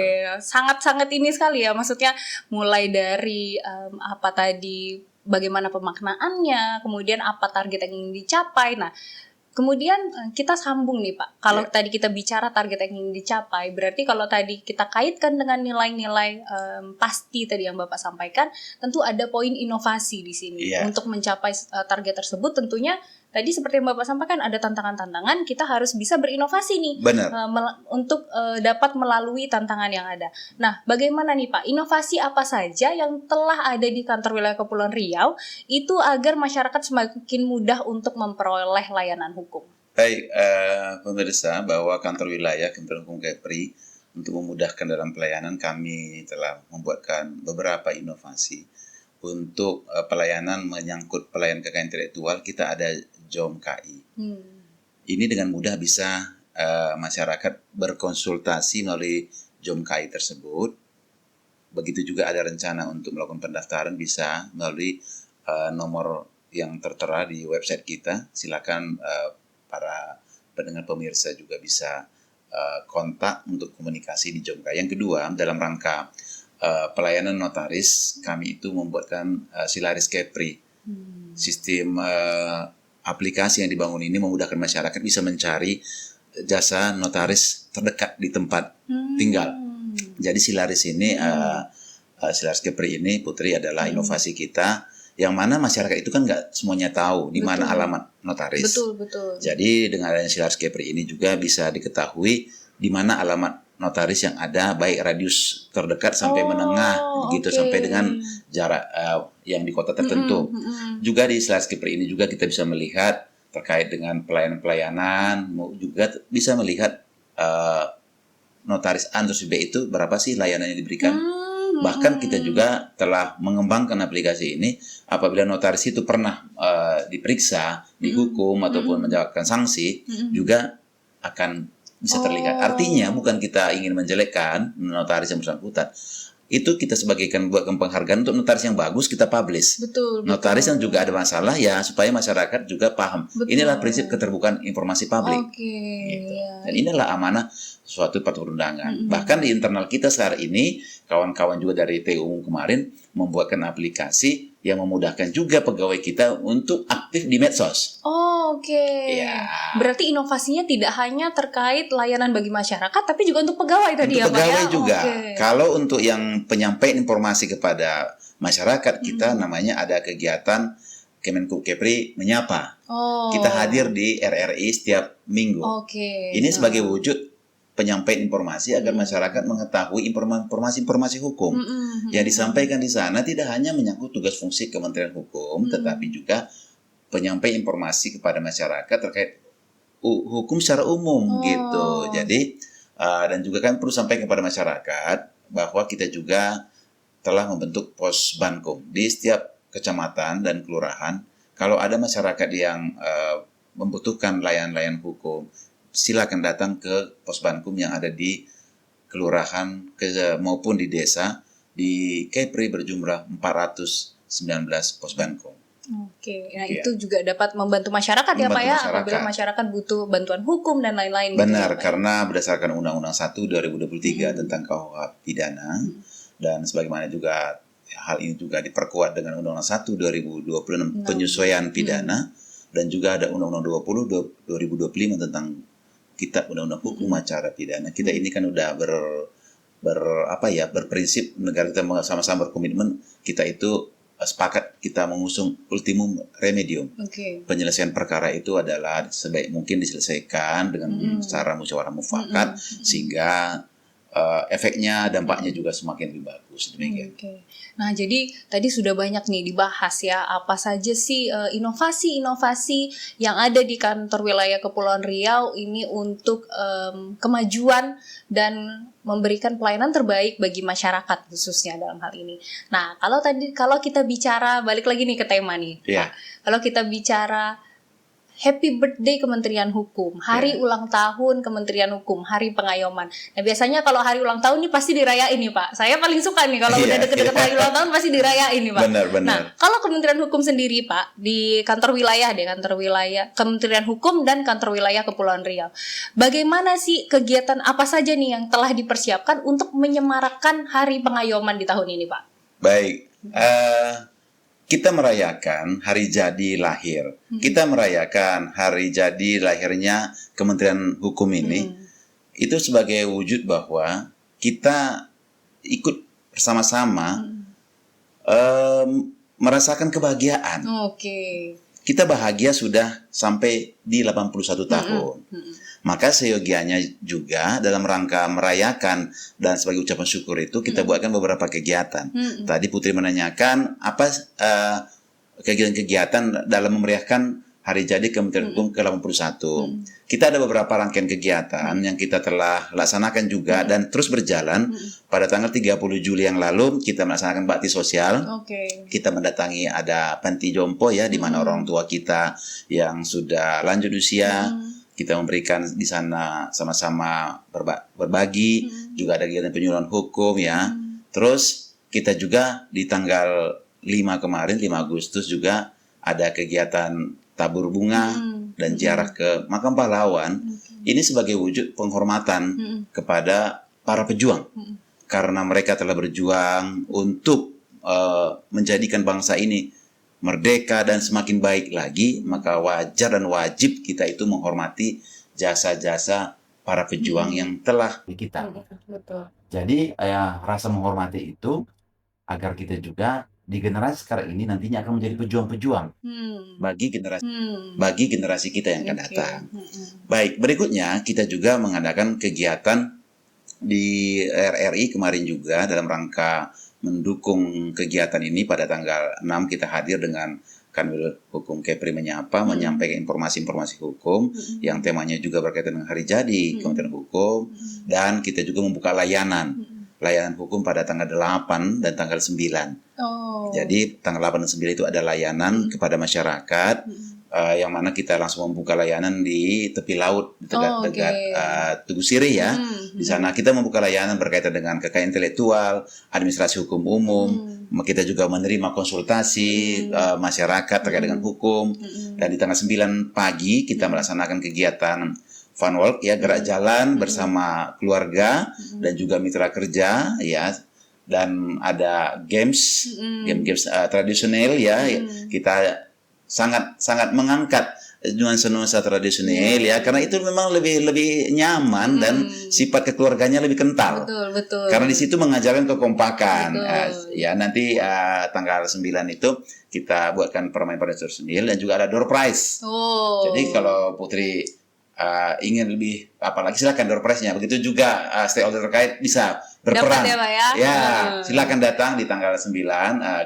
S2: Sangat-sangat ini sekali ya, maksudnya mulai dari apa tadi, bagaimana pemaknaannya, kemudian apa target yang ingin dicapai. Nah, kemudian kita sambung nih Pak. Kalau tadi kita bicara target yang ingin dicapai, berarti kalau tadi kita kaitkan dengan nilai-nilai pasti tadi yang Bapak sampaikan, tentu ada poin inovasi di sini. Untuk mencapai target tersebut tentunya tadi seperti yang Bapak sampaikan, ada tantangan-tantangan, kita harus bisa berinovasi nih. Untuk dapat melalui tantangan yang ada. Nah, bagaimana nih Pak, inovasi apa saja yang telah ada di kantor wilayah Kepulauan Riau itu agar masyarakat semakin mudah untuk memperoleh layanan hukum?
S1: Baik, pemirsa, bahwa kantor wilayah Kementerian Hukum Kepri untuk memudahkan dalam pelayanan, kami telah membuatkan beberapa inovasi. Untuk pelayanan menyangkut pelayanan kekayaan intelektual, kita ada JOM KI. Ini dengan mudah bisa masyarakat berkonsultasi melalui JOM KI tersebut. Begitu juga ada rencana untuk melakukan pendaftaran bisa melalui nomor yang tertera di website kita. Silakan para pendengar pemirsa juga bisa kontak untuk komunikasi di JOM KI. Yang kedua, dalam rangka pelayanan notaris, kami itu membuatkan Silaris Kepri. Sistem aplikasi yang dibangun ini memudahkan masyarakat bisa mencari jasa notaris terdekat di tempat tinggal. Jadi Silaris ini, Silaris Kepri ini Putri adalah inovasi kita, yang mana masyarakat itu kan nggak semuanya tahu di mana alamat notaris.
S2: Betul.
S1: Jadi dengan adanya Silaris Kepri ini juga bisa diketahui di mana alamat notaris yang ada, baik radius terdekat sampai menengah, gitu, sampai dengan jarak yang di kota tertentu. Juga di Silaris Kepri ini juga kita bisa melihat terkait dengan pelayanan-pelayanan, juga bisa melihat notaris A terus B itu berapa sih layanan yang diberikan. Bahkan kita juga telah mengembangkan aplikasi ini, apabila notaris itu pernah diperiksa, dihukum ataupun mendapatkan sanksi, juga akan bisa terlihat. Artinya bukan kita ingin menjelekkan notaris yang bersangkutan. Itu kita sebagaikan buatkan penghargaan untuk notaris yang bagus, kita publish. Notaris yang juga ada masalah, ya supaya masyarakat juga paham. Inilah prinsip keterbukaan informasi publik. Gitu. Dan inilah amanah suatu perundang-undangan. Bahkan di internal kita saat ini, kawan-kawan juga dari TU kemarin membuatkan aplikasi yang memudahkan juga pegawai kita untuk aktif di medsos.
S2: Berarti inovasinya tidak hanya terkait layanan bagi masyarakat, tapi juga untuk pegawai tadi
S1: untuk
S2: ya Pak ya?
S1: Pegawai juga. Kalau untuk yang penyampaian informasi kepada masyarakat, kita namanya ada kegiatan Kemenhub Kepri Menyapa. Kita hadir di RRI setiap minggu. Ini sebagai wujud penyampaian informasi agar masyarakat mengetahui informasi hukum yang disampaikan di sana, tidak hanya menyangkut tugas fungsi Kementerian Hukum, tetapi juga penyampaian informasi kepada masyarakat terkait hukum secara umum gitu. Jadi dan juga kan perlu sampaikan kepada masyarakat bahwa kita juga telah membentuk pos Bankum di setiap kecamatan dan kelurahan. Kalau ada masyarakat yang membutuhkan layanan hukum, silakan datang ke pos Bankum yang ada di kelurahan maupun di desa. Di Kepri berjumlah 419 pos Bankum.
S2: Itu juga dapat membantu masyarakat ya Pak ya, apabila masyarakat butuh bantuan hukum dan lain-lain.
S1: Benar, gitu, karena berdasarkan Undang-Undang 1 2023 tentang KUH pidana, dan sebagaimana juga hal ini juga diperkuat dengan Undang-Undang 1 2026 penyesuaian pidana, dan juga ada Undang-Undang 20 2025 tentang Kitab Undang-Undang Hukum Acara Pidana. Kita ini kan udah berprinsip, negara kita sama-sama berkomitmen, kita itu sepakat kita mengusung ultimum remedium. Penyelesaian perkara itu adalah sebaik mungkin diselesaikan dengan cara musyawarah mufakat, sehingga efeknya, dampaknya juga semakin lebih bagus. Demikian.
S2: Nah, jadi tadi sudah banyak nih dibahas ya, apa saja sih inovasi-inovasi yang ada di kantor wilayah Kepulauan Riau ini untuk kemajuan dan memberikan pelayanan terbaik bagi masyarakat khususnya dalam hal ini. Nah, kalau kita bicara, balik lagi nih ke tema nih.
S1: Yeah.
S2: Kalau kita bicara Happy Birthday Kementerian Hukum, Hari Ulang Tahun Kementerian Hukum, Hari Pengayoman. Nah, biasanya kalau hari ulang tahun ini pasti dirayain nih, Pak. Saya paling suka nih kalau udah deket-deket hari ulang tahun pasti dirayain nih, Pak.
S1: Benar.
S2: Nah, kalau Kementerian Hukum sendiri, Pak, di kantor wilayah Kementerian Hukum dan kantor wilayah Kepulauan Riau. Bagaimana sih kegiatan apa saja nih yang telah dipersiapkan untuk menyemarakkan Hari Pengayoman di tahun ini, Pak?
S1: Baik. Kita merayakan hari jadi lahir. Kita merayakan hari jadi lahirnya Kementerian Hukum ini. Itu sebagai wujud bahwa kita ikut bersama-sama merasakan kebahagiaan. Kita bahagia sudah sampai di 81 tahun. Maka seyogianya juga dalam rangka merayakan dan sebagai ucapan syukur itu kita buatkan beberapa kegiatan. Tadi Putri menanyakan apa kegiatan-kegiatan dalam memeriahkan hari jadi Kementerian Hukum ke-81. Kita ada beberapa rangkaian kegiatan yang kita telah laksanakan juga dan terus berjalan. Pada tanggal 30 Juli yang lalu kita melaksanakan bakti sosial. Kita mendatangi ada panti jompo ya, di mana orang tua kita yang sudah lanjut usia. Kita memberikan di sana sama-sama berbagi, juga ada kegiatan penyuluhan hukum ya. Terus kita juga di tanggal 5 kemarin, 5 Agustus juga ada kegiatan tabur bunga dan ziarah ke makam pahlawan. Ini sebagai wujud penghormatan kepada para pejuang. Karena mereka telah berjuang untuk menjadikan bangsa ini merdeka dan semakin baik lagi, maka wajar dan wajib kita itu menghormati jasa-jasa para pejuang yang telah kita. Jadi rasa menghormati itu agar kita juga di generasi sekarang ini nantinya akan menjadi pejuang-pejuang bagi generasi kita yang akan datang. Baik, berikutnya kita juga mengadakan kegiatan di RRI kemarin juga dalam rangka mendukung kegiatan ini. Pada tanggal 6 kita hadir dengan Kanwil Hukum Kepri menyapa, menyampaikan informasi-informasi hukum yang temanya juga berkaitan dengan hari jadi Kementerian Hukum, dan kita juga membuka layanan hukum pada tanggal 8 dan tanggal 9. Jadi tanggal 8 dan 9 itu ada layanan kepada masyarakat, yang mana kita langsung membuka layanan di tepi laut dekat Tugu Sirih ya. Di sana kita membuka layanan berkaitan dengan kekayaan intelektual, administrasi hukum umum. Kita juga menerima konsultasi masyarakat terkait dengan hukum. Dan di tanggal 9 pagi kita melaksanakan kegiatan fun walk ya, gerak jalan bersama keluarga dan juga mitra kerja ya. Dan ada games tradisional ya. Kita sangat mengangkat nuansa tradisional ya, karena itu memang lebih nyaman dan sifat kekeluarganya lebih kental.
S2: Betul.
S1: Karena di situ mengajarkan kekompakan. Ya nanti tanggal 9 itu kita buatkan permainan tradisional dan juga ada door prize. Jadi kalau Putri ingin lebih apalagi silakan door prize-nya. Begitu juga stakeholder terkait bisa berperan. Ya, silakan datang di tanggal 9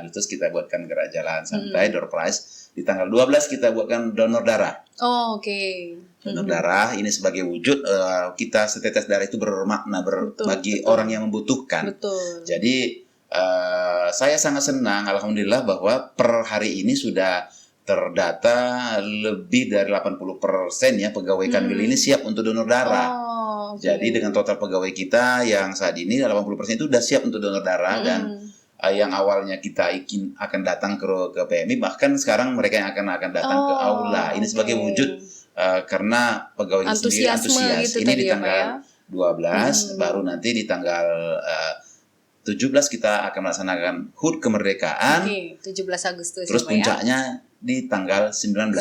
S1: Agustus kita buatkan gerak jalan santai door prize. Di tanggal 12 kita buatkan donor darah. Donor darah ini sebagai wujud kita setetes darah itu bermakna bagi orang yang membutuhkan. Jadi saya sangat senang alhamdulillah bahwa per hari ini sudah terdata lebih dari 80% ya pegawai Kanwil ini siap untuk donor darah. Jadi dengan total pegawai kita yang saat ini 80% itu sudah siap untuk donor darah. Dan yang awalnya kita akan datang ke PMI, bahkan sekarang mereka yang akan datang ke aula. Ini sebagai wujud karena pegawai sendiri antusias. Ini di tanggal 12, baru nanti di tanggal 17 kita akan melaksanakan HUT kemerdekaan.
S2: 17 Agustus.
S1: Terus puncaknya di tanggal 19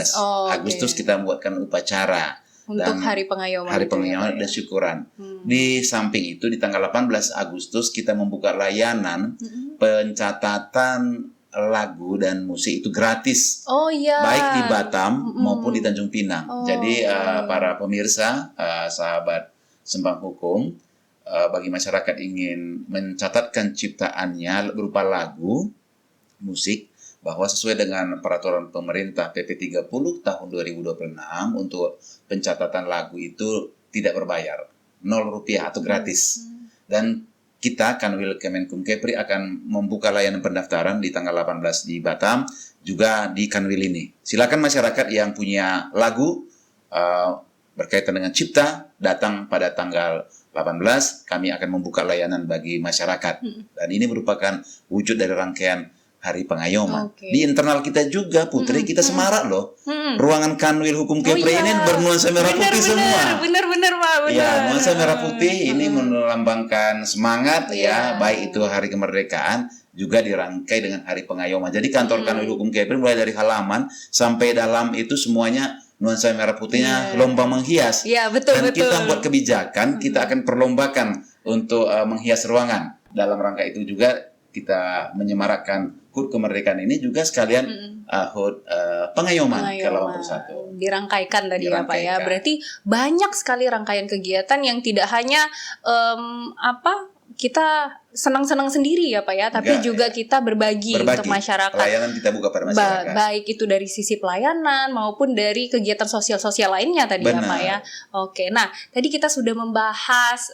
S1: Agustus kita membuatkan upacara
S2: Untuk
S1: dan
S2: Hari Pengayoman.
S1: Hari
S2: itu ya,
S1: Pengayoman
S2: Pak,
S1: dan
S2: ya?
S1: syukuran. Di samping itu di tanggal 18 Agustus kita membuka layanan pencatatan lagu dan musik itu gratis.
S2: Oh iya.
S1: Baik di Batam maupun di Tanjung Pinang.
S2: Oh.
S1: Jadi para pemirsa, sahabat Sembang Hukum, bagi masyarakat ingin mencatatkan ciptaannya berupa lagu, musik, bahwa sesuai dengan peraturan pemerintah PP 30 tahun 2026 untuk pencatatan lagu itu tidak berbayar, Rp0 atau gratis. Dan kita Kanwil Kemenkum Kepri akan membuka layanan pendaftaran di tanggal 18 di Batam, juga di Kanwil ini. Silakan masyarakat yang punya lagu berkaitan dengan cipta datang pada tanggal 18, kami akan membuka layanan bagi masyarakat. Dan ini merupakan wujud dari rangkaian Hari Pengayoman.
S2: Oke.
S1: Di internal kita juga, Putri, kita semarak loh. Ruangan Kanwil Hukum Kepri
S2: iya.
S1: ini bernuansa merah putih semua.
S2: Bener Pak, bener.
S1: Ya, nuansa merah putih ini melambangkan semangat ya, baik itu Hari Kemerdekaan juga dirangkai dengan Hari Pengayoman. Jadi kantor Kanwil Hukum Kepri mulai dari halaman sampai dalam itu semuanya nuansa merah putihnya lomba menghias.
S2: Iya, betul.
S1: Dan kita buat kebijakan, kita akan perlombakan untuk menghias ruangan. Dalam rangka itu juga kita menyemarakkan HUT kemerdekaan ini juga sekalian HUT pengayoman ke-81.
S2: Dirangkaikan tadi ya Pak ya. Berarti banyak sekali rangkaian kegiatan yang tidak hanya kita senang-senang sendiri ya Pak ya, tapi juga kita berbagi untuk masyarakat.
S1: Pelayanan kita buka pada masyarakat.
S2: Baik itu dari sisi pelayanan maupun dari kegiatan sosial-sosial lainnya tadi ya Pak ya. Oke, nah tadi kita sudah membahas,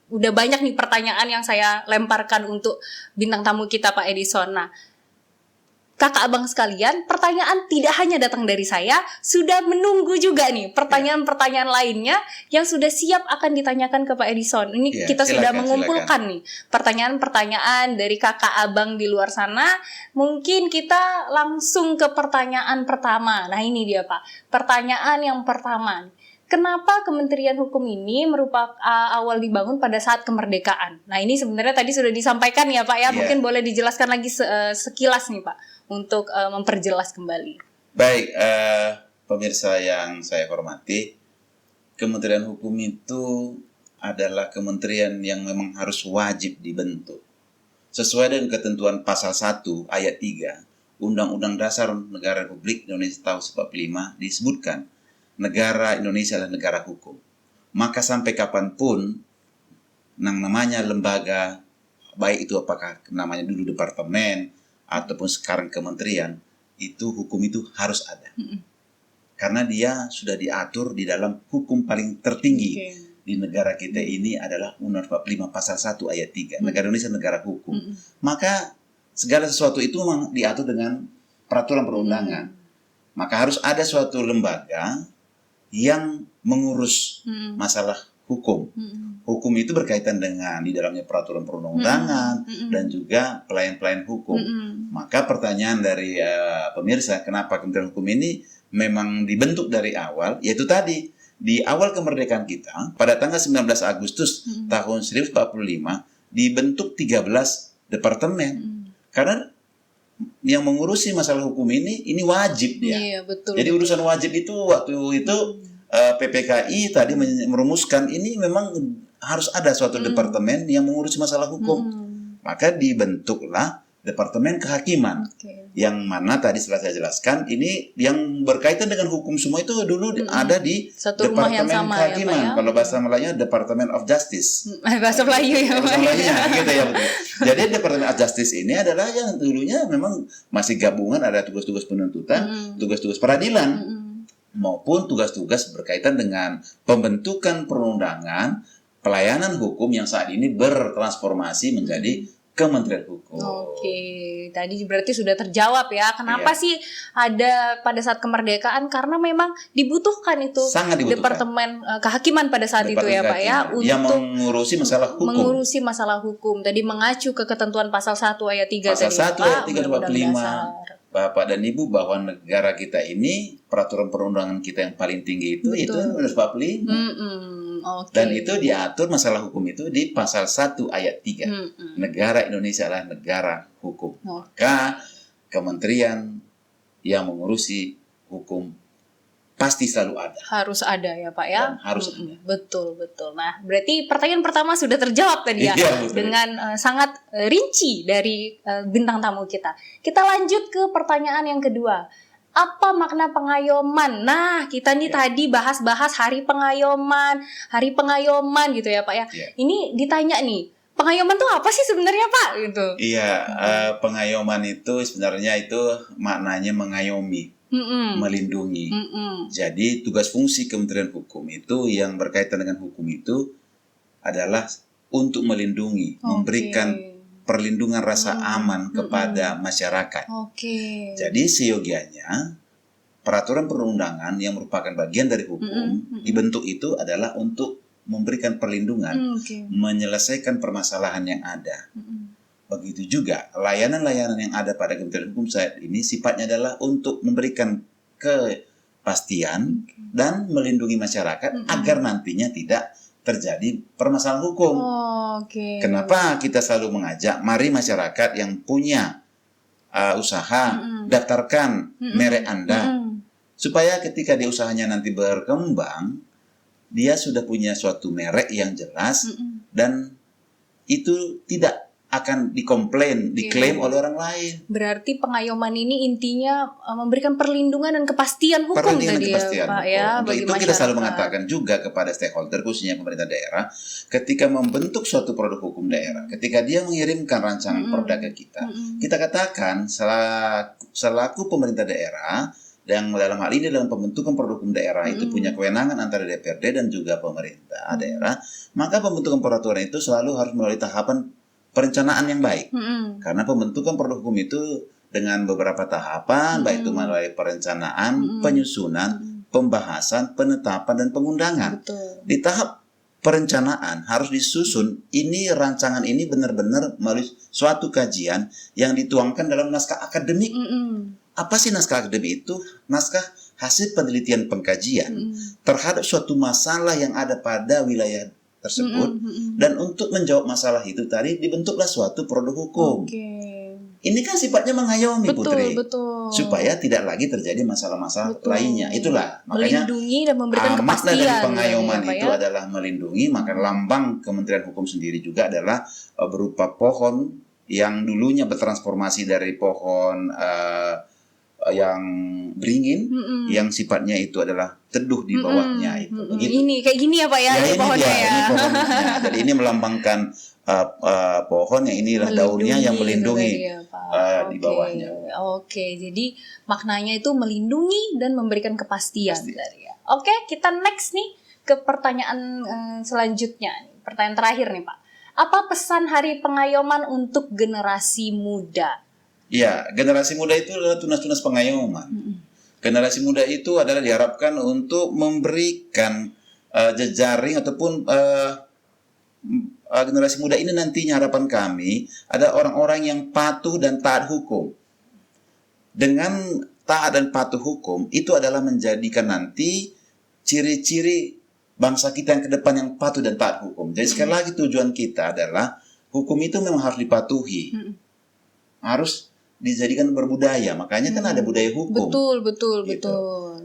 S2: udah banyak nih pertanyaan yang saya lemparkan untuk bintang tamu kita Pak Edison. Nah, kakak abang sekalian, pertanyaan tidak hanya datang dari saya, sudah menunggu juga nih pertanyaan-pertanyaan lainnya yang sudah siap akan ditanyakan ke Pak Edison. Ini kita sudah mengumpulkan nih pertanyaan-pertanyaan dari kakak abang di luar sana. Mungkin kita langsung ke pertanyaan pertama. Nah ini dia Pak, pertanyaan yang pertama. Kenapa Kementerian Hukum ini merupakan awal dibangun pada saat kemerdekaan? Nah ini sebenarnya tadi sudah disampaikan ya Pak ya, mungkin boleh dijelaskan lagi sekilas nih Pak, untuk memperjelas kembali.
S1: Baik, pemirsa yang saya hormati, Kementerian Hukum itu adalah kementerian yang memang harus wajib dibentuk. Sesuai dengan ketentuan pasal 1 ayat 3 Undang-Undang Dasar Negara Republik Indonesia tahun 1945 disebutkan, negara Indonesia adalah negara hukum. Maka sampai kapanpun namanya lembaga, baik itu apakah namanya dulu departemen ataupun sekarang kementerian, itu hukum itu harus ada. Karena dia sudah diatur di dalam hukum paling tertinggi di negara kita ini adalah Undang-Undang 45 pasal 1 ayat 3. Negara Indonesia negara hukum. Maka segala sesuatu itu memang diatur dengan peraturan perundangan. Maka harus ada suatu lembaga yang mengurus masalah hukum. Hukum itu berkaitan dengan di dalamnya peraturan perundang-undangan dan juga pelayan-pelayan hukum. Maka pertanyaan dari pemirsa, kenapa Kementerian Hukum ini memang dibentuk dari awal, yaitu tadi di awal kemerdekaan kita pada tanggal 19 Agustus tahun 1945 dibentuk 13 departemen. Karena yang mengurusi masalah hukum ini wajib ya.
S2: Iya, betul.
S1: Jadi urusan wajib itu waktu itu PPKI tadi merumuskan ini memang harus ada suatu departemen yang mengurusi masalah hukum. Maka dibentuklah Departemen Kehakiman. Yang mana tadi setelah saya jelaskan ini yang berkaitan dengan hukum semua itu dulu ada di
S2: satu Departemen
S1: Kehakiman. Ya, kalau bahasa Melayunya Department of Justice.
S2: Bahasa Melayu ya Pak.
S1: Bahasa Melayunya gitu ya betul. Jadi Department of Justice ini adalah yang dulunya memang masih gabungan, ada tugas-tugas penuntutan, tugas-tugas peradilan, maupun tugas-tugas berkaitan dengan pembentukan perundangan, pelayanan hukum yang saat ini bertransformasi menjadi Kementerian Hukum.
S2: Oke, tadi berarti sudah terjawab ya. Kenapa sih ada pada saat kemerdekaan? Karena memang dibutuhkan itu Departemen Kehakiman pada saat itu ya Pak ya, untuk
S1: yang mengurusi masalah hukum.
S2: Mengurusi masalah hukum. Tadi mengacu ke ketentuan pasal 1 ayat 3
S1: pasal
S2: tadi
S1: 1 ayat 345. Bapak dan Ibu, bahwa negara kita ini peraturan perundangan kita yang paling tinggi itu Undang-Undang 45. Dan itu diatur masalah hukum itu di pasal 1 ayat 3. Negara Indonesia adalah negara hukum. Maka kementerian yang mengurusi hukum pasti selalu ada.
S2: Harus ada ya Pak ya.
S1: Dan harus ada.
S2: Betul betul. Nah berarti pertanyaan pertama sudah terjawab tadi ya,
S1: Iya, betul.
S2: dengan sangat rinci dari bintang tamu kita. Kita lanjut ke pertanyaan yang kedua. Apa makna pengayoman? Nah kita nih tadi bahas-bahas hari pengayoman gitu ya Pak ya. Ini ditanya nih, pengayoman tuh apa sih sebenarnya Pak? Gitu.
S1: Iya, pengayoman itu sebenarnya itu maknanya mengayomi. Melindungi. Jadi tugas fungsi Kementerian Hukum itu yang berkaitan dengan hukum itu adalah untuk melindungi, memberikan perlindungan rasa aman kepada masyarakat. Jadi seyogianya peraturan perundangan yang merupakan bagian dari hukum dibentuk itu adalah untuk memberikan perlindungan, menyelesaikan permasalahan yang ada. Begitu juga layanan-layanan yang ada pada Kementerian Hukum saat ini sifatnya adalah untuk memberikan kepastian dan melindungi masyarakat agar nantinya tidak terjadi permasalahan hukum. Kenapa kita selalu mengajak, mari masyarakat yang punya usaha, daftarkan merek Anda. Supaya ketika dia usahanya nanti berkembang, dia sudah punya suatu merek yang jelas dan itu tidak akan diklaim oleh orang lain.
S2: Berarti pengayoman ini intinya memberikan perlindungan dan kepastian hukum tadi ya Pak ya.
S1: Untuk itu kita selalu mengatakan juga kepada stakeholder khususnya pemerintah daerah ketika membentuk suatu produk hukum daerah, ketika dia mengirimkan rancangan perda ke kita, kita katakan selaku pemerintah daerah yang dalam hal ini dalam pembentukan produk hukum daerah itu punya kewenangan antara DPRD dan juga pemerintah daerah, maka pembentukan peraturan itu selalu harus melalui tahapan perencanaan yang baik. Karena pembentukan produk hukum itu dengan beberapa tahapan, baik itu melalui perencanaan, penyusunan, pembahasan, penetapan, dan pengundangan. Di tahap perencanaan harus disusun, ini rancangan ini benar-benar melalui suatu kajian yang dituangkan dalam naskah akademik. Apa sih naskah akademik itu? Naskah hasil penelitian pengkajian terhadap suatu masalah yang ada pada wilayah tersebut, dan untuk menjawab masalah itu tadi dibentuklah suatu produk hukum. Ini kan sifatnya mengayomi, Putri, supaya tidak lagi terjadi masalah-masalah lainnya. Itulah makanya
S2: melindungi dan memberikan kepastian.
S1: Makna dari pengayoman itu adalah melindungi. Maka lambang Kementerian Hukum sendiri juga adalah berupa pohon yang dulunya bertransformasi dari pohon yang beringin, yang sifatnya itu adalah teduh di bawahnya itu. Begitu.
S2: Ini kayak gini ya Pak ya, ini pohonnya ya.
S1: Ini pohonnya. Jadi ini melambangkan pohon yang inilah daunnya yang melindungi di bawahnya.
S2: Jadi maknanya itu melindungi dan memberikan kepastian. Oke, kita next nih ke pertanyaan selanjutnya. Pertanyaan terakhir nih Pak. Apa pesan Hari Pengayoman untuk generasi muda?
S1: Ya, generasi muda itu adalah tunas-tunas pengayoman. Generasi muda itu adalah diharapkan untuk memberikan jejaring ataupun generasi muda ini nantinya harapan kami ada orang-orang yang patuh dan taat hukum. Dengan taat dan patuh hukum itu adalah menjadikan nanti ciri-ciri bangsa kita yang ke depan yang patuh dan taat hukum. Jadi sekali lagi tujuan kita adalah hukum itu memang harus dipatuhi. Harus dijadikan berbudaya, makanya kan ada budaya hukum.
S2: Betul.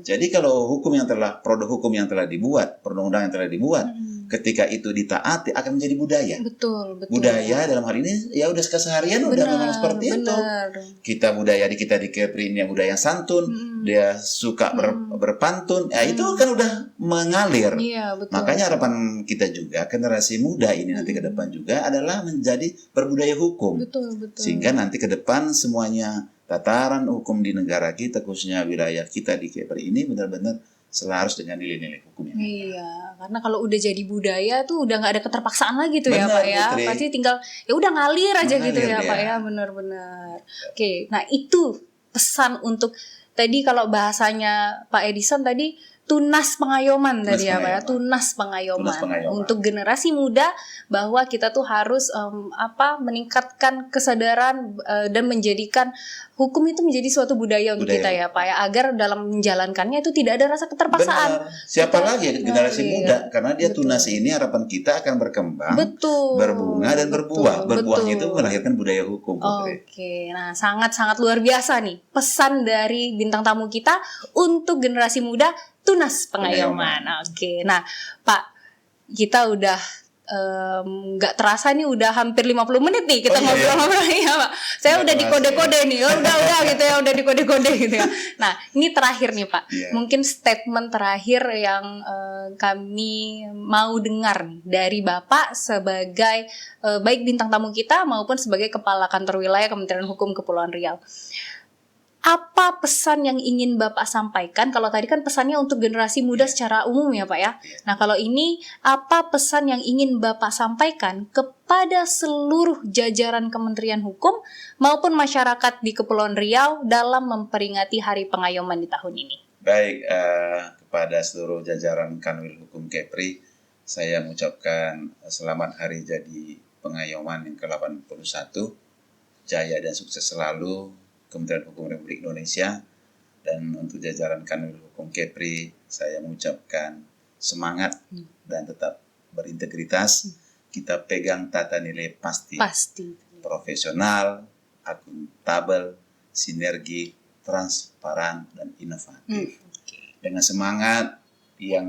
S1: Jadi kalau hukum yang telah produk hukum yang telah dibuat, perundang-undang yang telah dibuat, ketika itu ditaati akan menjadi budaya.
S2: Betul.
S1: Budaya dalam hal ini ya udah keseharian udah memang seperti itu. Kita budaya di Kepri ini budaya yang santun, dia suka berpantun, ya itu kan udah mengalir. Makanya harapan kita juga generasi muda ini nanti ke depan juga adalah menjadi berbudaya hukum. Sehingga nanti ke depan semuanya tataran hukum di negara kita, khususnya wilayah kita di Kepri ini benar-benar selaras dengan nilai-nilai hukum yang
S2: karena kalau udah jadi budaya tuh udah nggak ada keterpaksaan lagi tuh ya Pak ya. Pasti tinggal ya udah ngalir aja gitu ya Pak ya, benar-benar. Oke, nah itu pesan untuk tadi kalau bahasanya Pak Edison tadi tunas pengayoman tadi ya Pak ya, tunas pengayoman untuk generasi muda bahwa kita tuh harus meningkatkan kesadaran dan menjadikan hukum itu menjadi suatu budaya untuk kita ya Pak ya, agar dalam menjalankannya itu tidak ada rasa keterpaksaan.
S1: Siapa lagi generasi muda, karena dia tunas ini harapan kita akan berkembang, berbunga dan berbuah. Berbuahnya itu melahirkan budaya hukum.
S2: Oke, nah sangat-sangat luar biasa nih pesan dari bintang tamu kita untuk generasi muda. tunas pengayoman. Oke, nah Pak, kita udah nggak terasa nih udah hampir 50 menit nih kita ngobrol-ngobrol ya Pak. Saya udah dikode-kode nih, udah gitu ya, udah dikode-kode gitu ya. Nah ini terakhir nih Pak, mungkin statement terakhir yang kami mau dengar nih dari Bapak sebagai baik bintang tamu kita maupun sebagai Kepala Kantor Wilayah Kementerian Hukum Kepulauan Riau. Apa pesan yang ingin Bapak sampaikan? Kalau tadi kan pesannya untuk generasi muda secara umum ya Pak ya. Nah kalau ini apa pesan yang ingin Bapak sampaikan kepada seluruh jajaran Kementerian Hukum maupun masyarakat di Kepulauan Riau dalam memperingati Hari Pengayoman di tahun ini?
S1: Baik, kepada seluruh jajaran Kanwil Hukum Kepri, saya mengucapkan selamat hari jadi pengayoman yang ke-81. Jaya dan sukses selalu Kementerian Hukum Republik Indonesia. Dan untuk jajaran Kanwil Hukum Kepri, saya mengucapkan semangat dan tetap berintegritas. Kita pegang tata nilai pasti. Profesional, akuntabel, sinergi, transparan, dan inovatif. Dengan semangat yang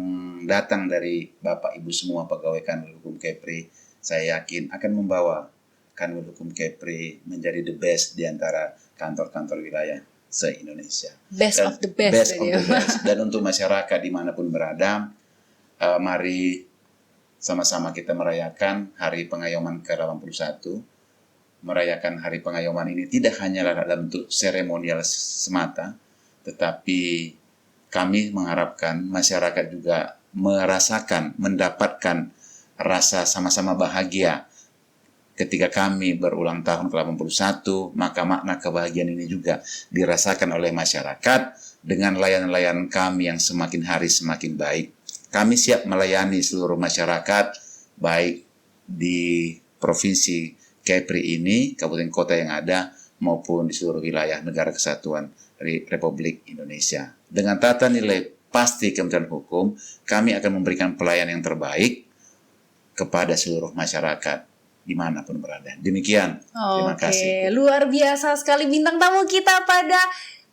S1: datang dari Bapak Ibu semua pegawai Kanwil Hukum Kepri, saya yakin akan membawa Kanwil Hukum Kepri menjadi the best di antara kantor-kantor wilayah se-Indonesia.
S2: Best of the best.
S1: Dan untuk masyarakat dimanapun berada, mari sama-sama kita merayakan Hari Pengayoman ke-81. Merayakan Hari Pengayoman ini tidak hanya dalam bentuk seremonial semata, tetapi kami mengharapkan masyarakat juga merasakan, mendapatkan rasa sama-sama bahagia. Ketika kami berulang tahun ke-81, maka makna kebahagiaan ini juga dirasakan oleh masyarakat dengan layanan-layanan kami yang semakin hari semakin baik. Kami siap melayani seluruh masyarakat, baik di Provinsi Kepri ini, kabupaten kota yang ada, maupun di seluruh wilayah Negara Kesatuan Republik Indonesia. Dengan tata nilai pasti Kementerian Hukum, kami akan memberikan pelayanan yang terbaik kepada seluruh masyarakat dimanapun berada. Demikian. Terima kasih.
S2: Luar biasa sekali bintang tamu kita pada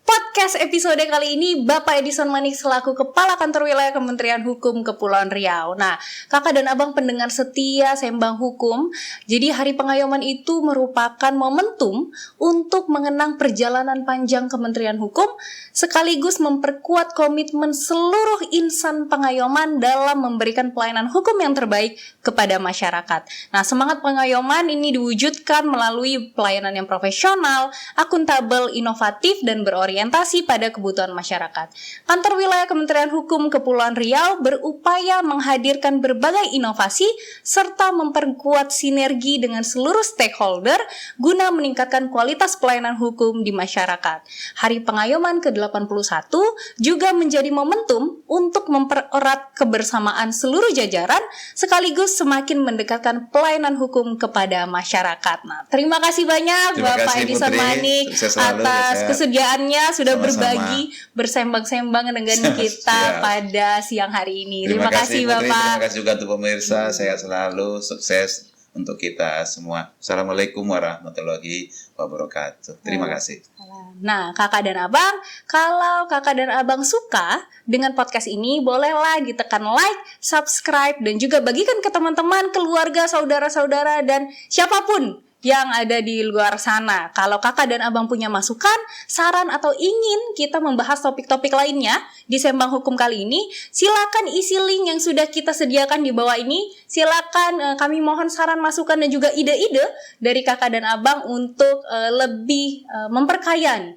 S2: podcast episode kali ini, Bapak Edison Manik selaku Kepala Kantor Wilayah Kementerian Hukum Kepulauan Riau. Nah, kakak dan abang pendengar setia Sembang Hukum, jadi Hari Pengayoman itu merupakan momentum untuk mengenang perjalanan panjang Kementerian Hukum, sekaligus memperkuat komitmen seluruh insan pengayoman dalam memberikan pelayanan hukum yang terbaik kepada masyarakat. Nah, semangat pengayoman ini diwujudkan melalui pelayanan yang profesional, akuntabel, inovatif, dan berorientasi pada kebutuhan masyarakat. Kantor Wilayah Kementerian Hukum Kepulauan Riau berupaya menghadirkan berbagai inovasi serta memperkuat sinergi dengan seluruh stakeholder guna meningkatkan kualitas pelayanan hukum di masyarakat. Hari Pengayoman ke-81 juga menjadi momentum untuk mempererat kebersamaan seluruh jajaran sekaligus semakin mendekatkan pelayanan hukum kepada masyarakat. Nah, terima kasih banyak Bapak Edison Manik atas kesediaannya sudah berbagi bersembang-sembang dengan kita pada siang hari ini. Terima kasih Bapak.
S1: Terima kasih juga untuk pemirsa. Sehat selalu, sukses untuk kita semua. Assalamualaikum warahmatullahi wabarakatuh. Terima kasih.
S2: Nah, kakak dan abang, kalau kakak dan abang suka dengan podcast ini, bolehlah ditekan like, subscribe, dan juga bagikan ke teman-teman, keluarga, saudara-saudara, dan siapapun yang ada di luar sana. Kalau kakak dan abang punya masukan, saran, atau ingin kita membahas topik-topik lainnya di Sembang Hukum kali ini, silakan isi link yang sudah kita sediakan di bawah ini. Silakan, kami mohon saran, masukan, dan juga ide-ide dari kakak dan abang untuk lebih memperkaya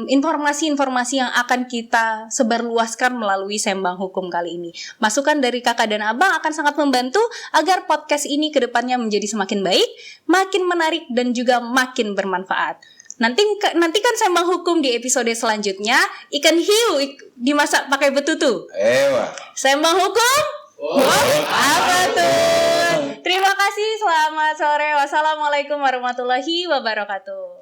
S2: informasi-informasi yang akan kita sebarluaskan melalui Sembang Hukum kali ini. Masukan dari kakak dan abang akan sangat membantu agar podcast ini ke depannya menjadi semakin baik, makin menarik, dan juga makin bermanfaat. Nantikan Sembang Hukum di episode selanjutnya. Ikan hiu dimasak pakai betutu. Sembang Hukum? Apa tuh? Terima kasih, selamat sore. Wassalamualaikum warahmatullahi wabarakatuh.